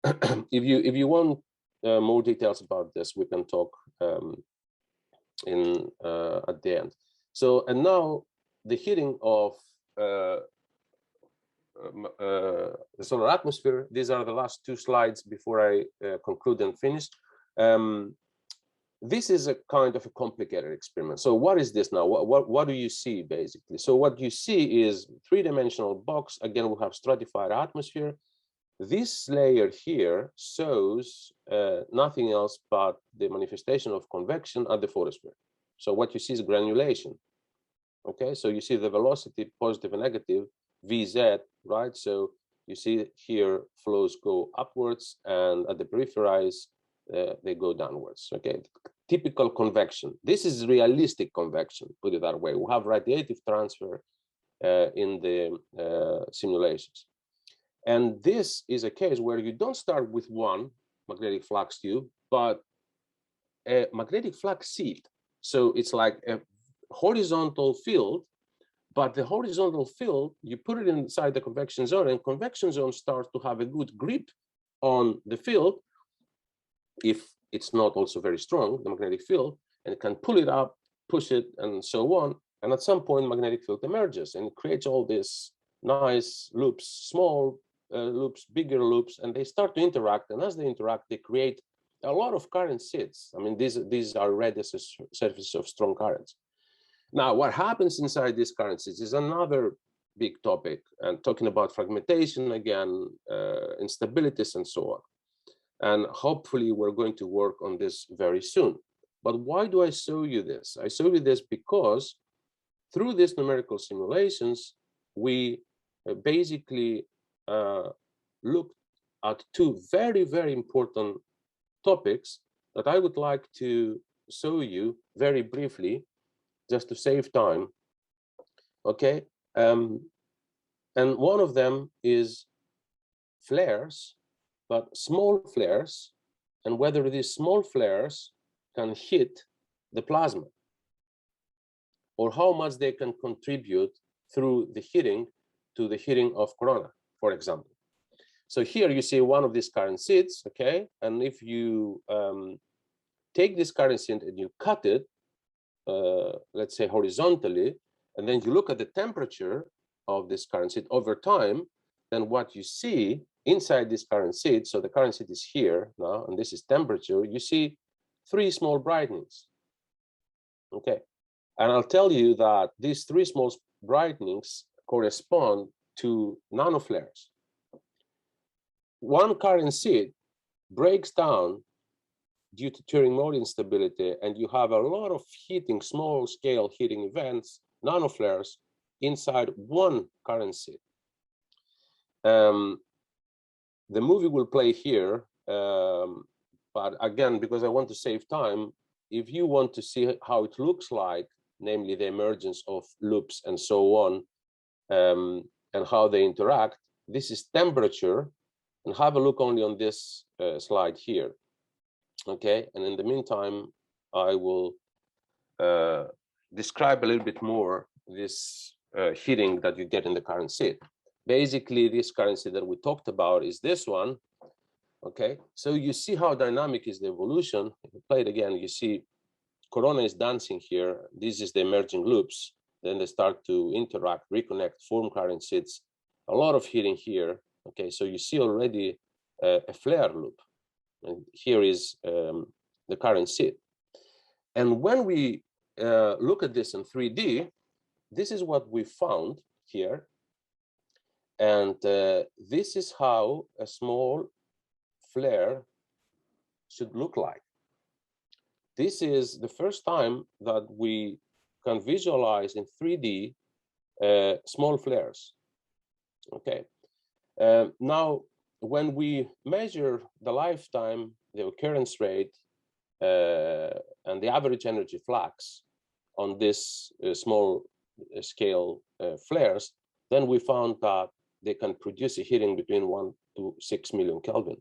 If you want more details about this, we can talk at the end. So, and now the heating of the solar atmosphere. These are the last 2 slides before I conclude and finish. This is a kind of a complicated experiment. So what is this now? What do you see basically? So what you see is 3-dimensional box. Again, we have stratified atmosphere. This layer here shows nothing else but the manifestation of convection at the photosphere. So what you see is granulation. Okay, so you see the velocity, positive and negative, Vz, right? So you see here flows go upwards, and at the peripheries, they go downwards. Okay, typical convection. This is realistic convection, put it that way. We have radiative transfer in the simulations. And this is a case where you don't start with one magnetic flux tube, but a magnetic flux sheet. So it's like a horizontal field, but the horizontal field, you put it inside the convection zone, and convection zone starts to have a good grip on the field, if it's not also very strong, the magnetic field, and it can pull it up, push it, and so on. And at some point, magnetic field emerges, and it creates all these nice loops, small loops, bigger loops, and they start to interact. And as they interact, they create a lot of current seeds. I mean, these are red as a surface of strong currents. Now, what happens inside these current seeds is another big topic, and talking about fragmentation again, instabilities, and so on. And hopefully we're going to work on this very soon. But why do I show you this? I show you this because through these numerical simulations, we basically looked at 2 very, very important topics that I would like to show you very briefly, just to save time. Okay. And one of them is flares, but small flares, and whether these small flares can hit the plasma, or how much they can contribute through the heating to the heating of corona, for example. So here you see one of these current seeds, okay? And if you take this current seed and you cut it, let's say horizontally, and then you look at the temperature of this current seed over time, then what you see inside this current seed, so the current seed is here now, and this is temperature, you see 3 small brightenings. Okay, and I'll tell you that these 3 small brightenings correspond to nanoflares. One current seed breaks down due to Turing mode instability, and you have a lot of heating, small-scale heating events, nanoflares, inside one current seed. The movie will play here, but again, because I want to save time, if you want to see how it looks like, namely the emergence of loops and so on, and how they interact, this is temperature, and have a look only on this slide here. Okay, and in the meantime, I will describe a little bit more this heating that you get in the current seed. Basically, this current seed that we talked about is this one. Okay, so you see how dynamic is the evolution. If you play it again, you see corona is dancing here. This is the emerging loops. Then they start to interact, reconnect, form current seeds. A lot of heating here. Okay, so you see already a flare loop. And here is the current seed. And when we look at this in 3D, this is what we found here. And this is how a small flare should look like. This is the first time that we can visualize in 3D small flares. Okay. Now, when we measure the lifetime, the occurrence rate, and the average energy flux on this small scale flares, then we found that they can produce a heating between 1 to 6 million Kelvin.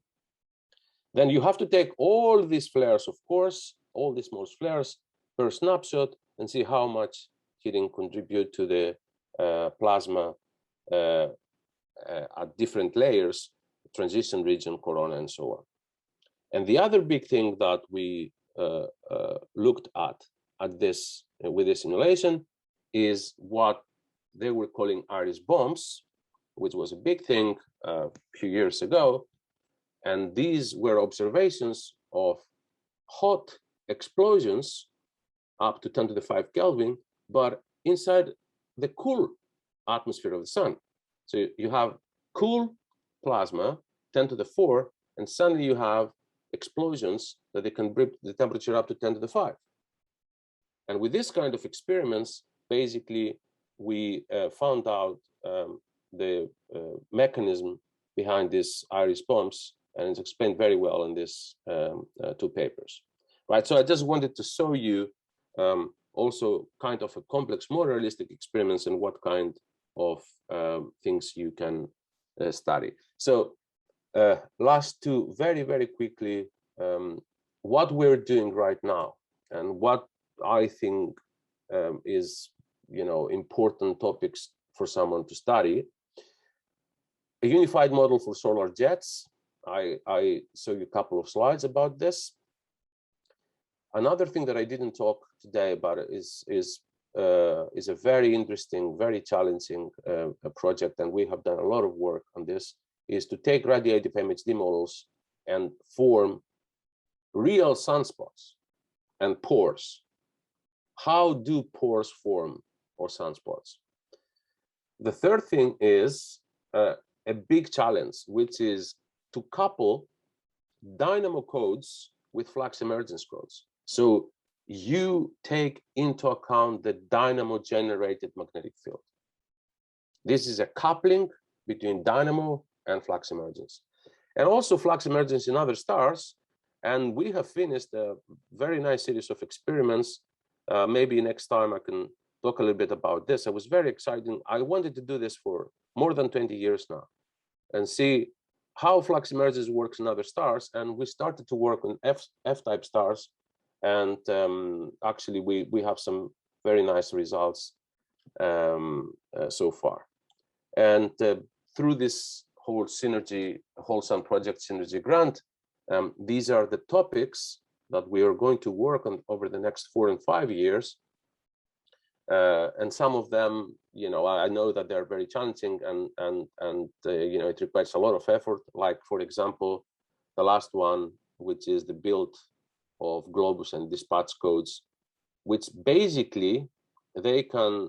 Then you have to take all these flares, of course, all these small flares per snapshot, and see how much heating contribute to the plasma at different layers, transition region, corona, and so on. And the other big thing that we looked at this with this simulation is what they were calling iris bombs, which was a big thing a few years ago. And these were observations of hot explosions up to 10 to the 5 Kelvin, but inside the cool atmosphere of the sun. So you have cool plasma, 10 to the 4, and suddenly you have explosions that they can bring the temperature up to 10 to the 5. And with this kind of experiments, basically, we found out the mechanism behind these iris bombs, and it's explained very well in these 2 papers. Right, so I just wanted to show you also kind of a complex, more realistic experiments and what kind of things you can study. So last 2, very, very quickly, what we're doing right now and what I think is, important topics for someone to study. A unified model for solar jets. I show you a couple of slides about this. Another thing that I didn't talk today about is a very interesting, very challenging project, and we have done a lot of work on this, is to take radiative MHD models and form real sunspots and pores. How do pores form or sunspots? The third thing is a big challenge, which is to couple dynamo codes with flux emergence codes. So you take into account the dynamo generated magnetic field. This is a coupling between dynamo and flux emergence, and also flux emergence in other stars. And we have finished a very nice series of experiments. Maybe next time I can talk a little bit about this. It was very exciting. I wanted to do this for more than 20 years now and see how flux emergence works in other stars. And we started to work on F-type stars. And actually, we have some very nice results so far. And through this whole synergy, whole sun project synergy grant, these are the topics that we are going to work on over the next 4 and 5 years. And some of them, I know that they're very challenging and it requires a lot of effort. Like, for example, the last one, which is the build of globus and dispatch codes, which basically they can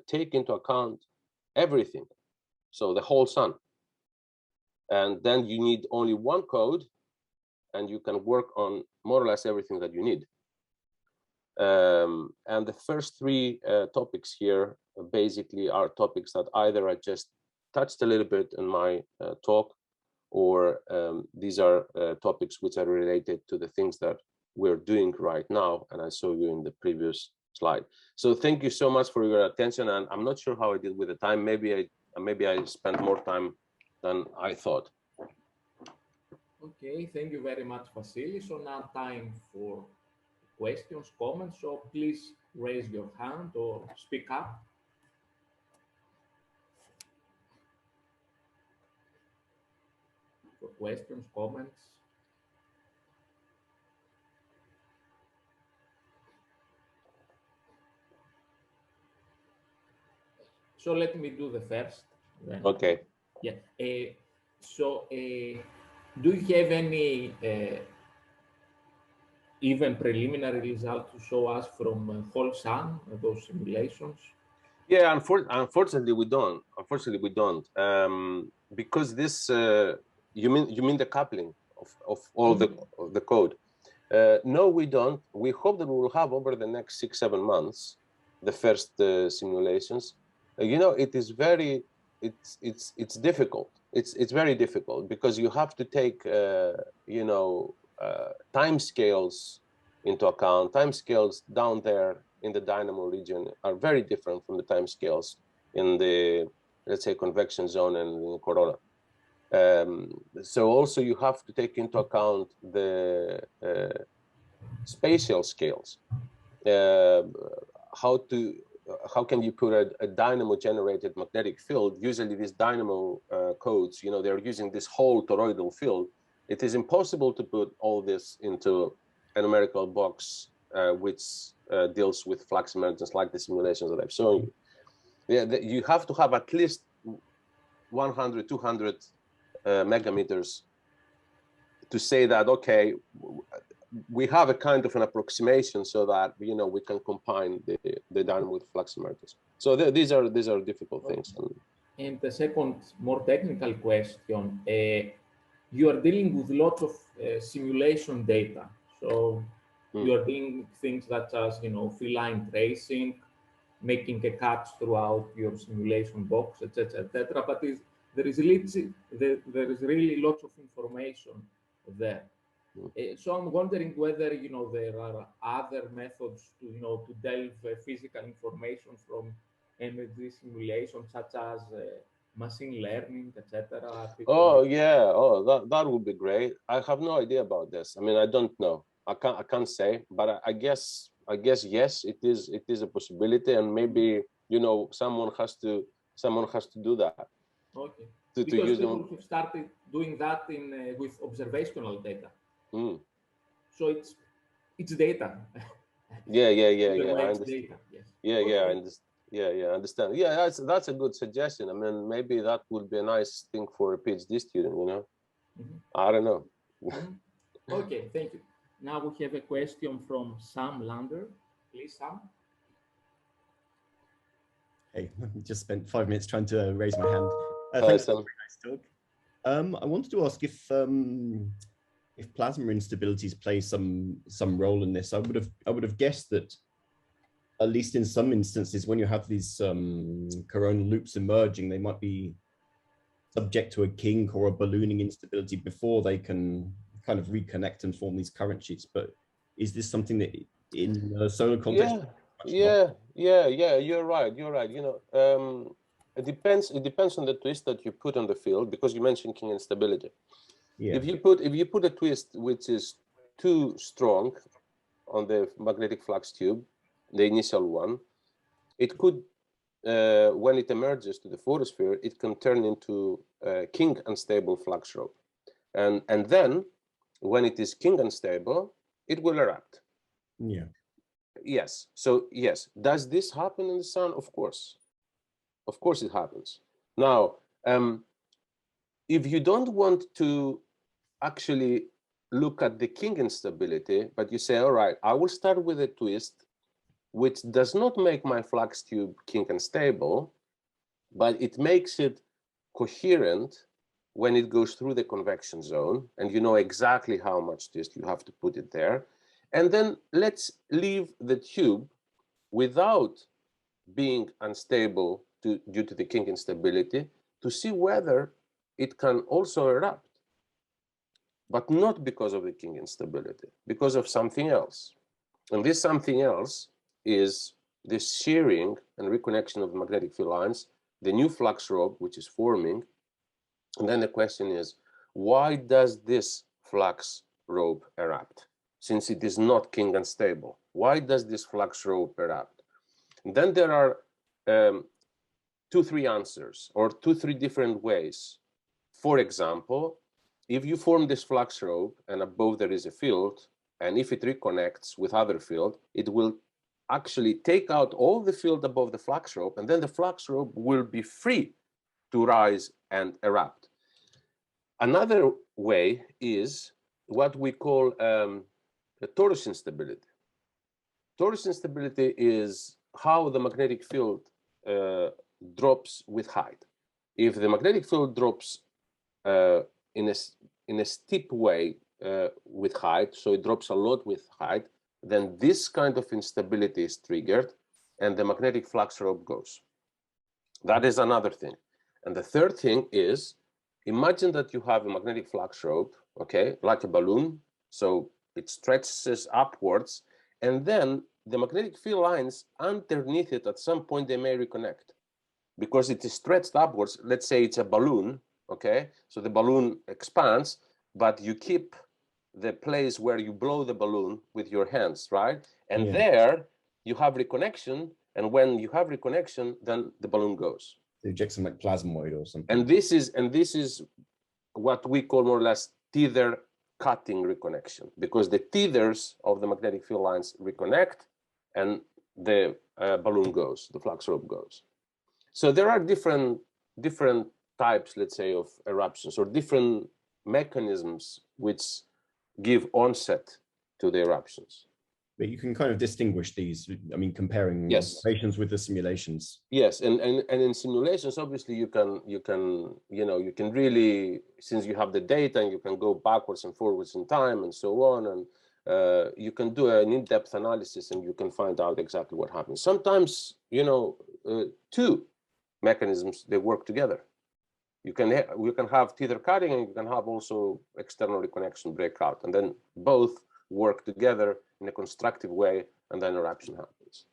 take into account everything. so the whole sun. And then you need only one code, and you can work on more or less everything that you need. And the first three topics here basically are topics that either I just touched a little bit in my talk, or these are topics which are related to the things that we're doing right now, and I showed you in the previous slide. So thank you so much for your attention, and I'm not sure how I did with the time. Maybe I spent more time than I thought. Okay, thank you very much, Vasily. So now time for questions, comments. So please raise your hand or speak up. For questions, comments. So let me do the first. Then. Okay. Yeah. Do you have any even preliminary results to show us from whole sun, those simulations? Yeah, unfortunately we don't. Unfortunately we don't, because this. You mean the coupling of all the code? No, we don't. We hope that we will have over the next 6-7 months the first simulations. You know, it is very. It's difficult. It's very difficult because you have to take you know, time scales into account. Time scales down there in the Dynamo region are very different from the time scales in the, let's say, convection zone and in Corona. So also you have to take into account the spatial scales. How can you put a dynamo generated magnetic field? Usually these dynamo codes, you know, they're using this whole toroidal field. It is impossible to put all this into a numerical box which deals with flux emergence like the simulations that I've shown you. Yeah, you have to have at least 100, 200 megameters to say that, okay, we have a kind of an approximation so that, you know, we can combine the dynamo with flux emergence. So these are difficult things. And the second, more technical question, you are dealing with lots of simulation data. So you are doing things such as, you know, feline tracing, making a cuts throughout your simulation box, etc., etc. But there is really lots of information there. So I'm wondering whether, you know, there are other methods to, you know, to delve physical information from energy simulation, such as machine learning, etc. Oh yeah, oh that would be great. I have no idea about this. I mean, I don't know. I can't say, but I guess yes, it is a possibility, and maybe, you know, someone has to do that. Okay. To because use people them. have started doing that in with observational data. So it's data. Yeah. I understand. Data. Yes. Yeah, okay. I understand. Yeah, that's a good suggestion. I mean, maybe that would be a nice thing for a PhD student, you know. I don't know. Okay, thank you. Now we have a question from Sam Lander. Please, Sam. Hey, just spent 5 minutes trying to raise my hand. Thanks, Sam. Nice talk. I wanted to ask if plasma instabilities play some role in this. I would have guessed that, at least in some instances, when you have these coronal loops emerging, they might be subject to a kink or a ballooning instability before they can kind of reconnect and form these current sheets. But is this something that in the solar context? Yeah. You're right. You know, it depends on the twist that you put on the field, because you mentioned kink instability. Yeah. If you put a twist which is too strong on the magnetic flux tube, the initial one, it could, when it emerges to the photosphere, it can turn into a kink unstable flux rope, and then when it is kink unstable, it will erupt. Yeah. Yes. So yes, does this happen in the sun? Of course it happens. Now, if you don't want to actually look at the kink instability, but you say, all right, I will start with a twist which does not make my flux tube kink unstable, but it makes it coherent when it goes through the convection zone, and you know exactly how much twist you have to put it there. And then let's leave the tube without being unstable due to the kink instability to see whether it can also erupt, but not because of the kink instability, because of something else. And this something else is this shearing and reconnection of the magnetic field lines, the new flux rope which is forming. And then the question is, why does this flux rope erupt? Since it is not kink unstable, why does this flux rope erupt? And then there are 2-3 answers, or 2-3 different ways. For example, if you form this flux rope and above there is a field, and if it reconnects with other field, it will actually take out all the field above the flux rope, and then the flux rope will be free to rise and erupt. Another way is what we call the Taurus instability. Taurus instability is how the magnetic field drops with height. If the magnetic field drops in a steep way with height, so it drops a lot with height, then this kind of instability is triggered and the magnetic flux rope goes. That is another thing. And the third thing is, imagine that you have a magnetic flux rope, okay, like a balloon, so it stretches upwards, and then the magnetic field lines underneath it, at some point they may reconnect because it is stretched upwards. Let's say it's a balloon, okay, so the balloon expands, but you keep the place where you blow the balloon with your hands, right? And there you have reconnection, and when you have reconnection, then the balloon goes. They inject some like plasmoid or something. And this is what we call more or less tether cutting reconnection, because the tethers of the magnetic field lines reconnect and the balloon goes, the flux rope goes. So there are different types, let's say, of eruptions, or different mechanisms which give onset to the eruptions. But you can kind of distinguish these, I mean, comparing observations with the simulations. Yes, and in simulations, obviously you can really, since you have the data and you can go backwards and forwards in time and so on, and you can do an in-depth analysis and you can find out exactly what happens. Sometimes, two mechanisms, they work together. You can have tether cutting, and you can have also external reconnection breakout, and then both work together in a constructive way, and then eruption happens.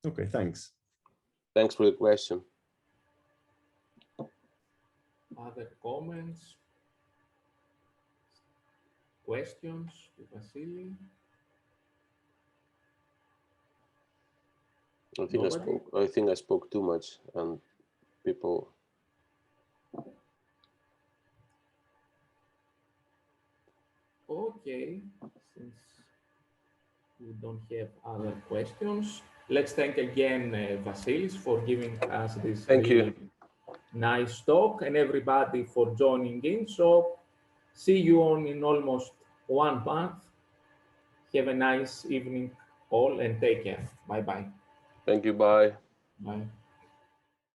Okay, thanks. Thanks for the question. Other comments? Questions to Vasily? I think I spoke too much, and people. Okay, since we don't have other questions, let's thank again Vasileios for giving us this nice talk, and everybody for joining in. So see you on in almost 1 month. Have a nice evening all, and take care. Bye-bye. Thank you. Bye. Bye.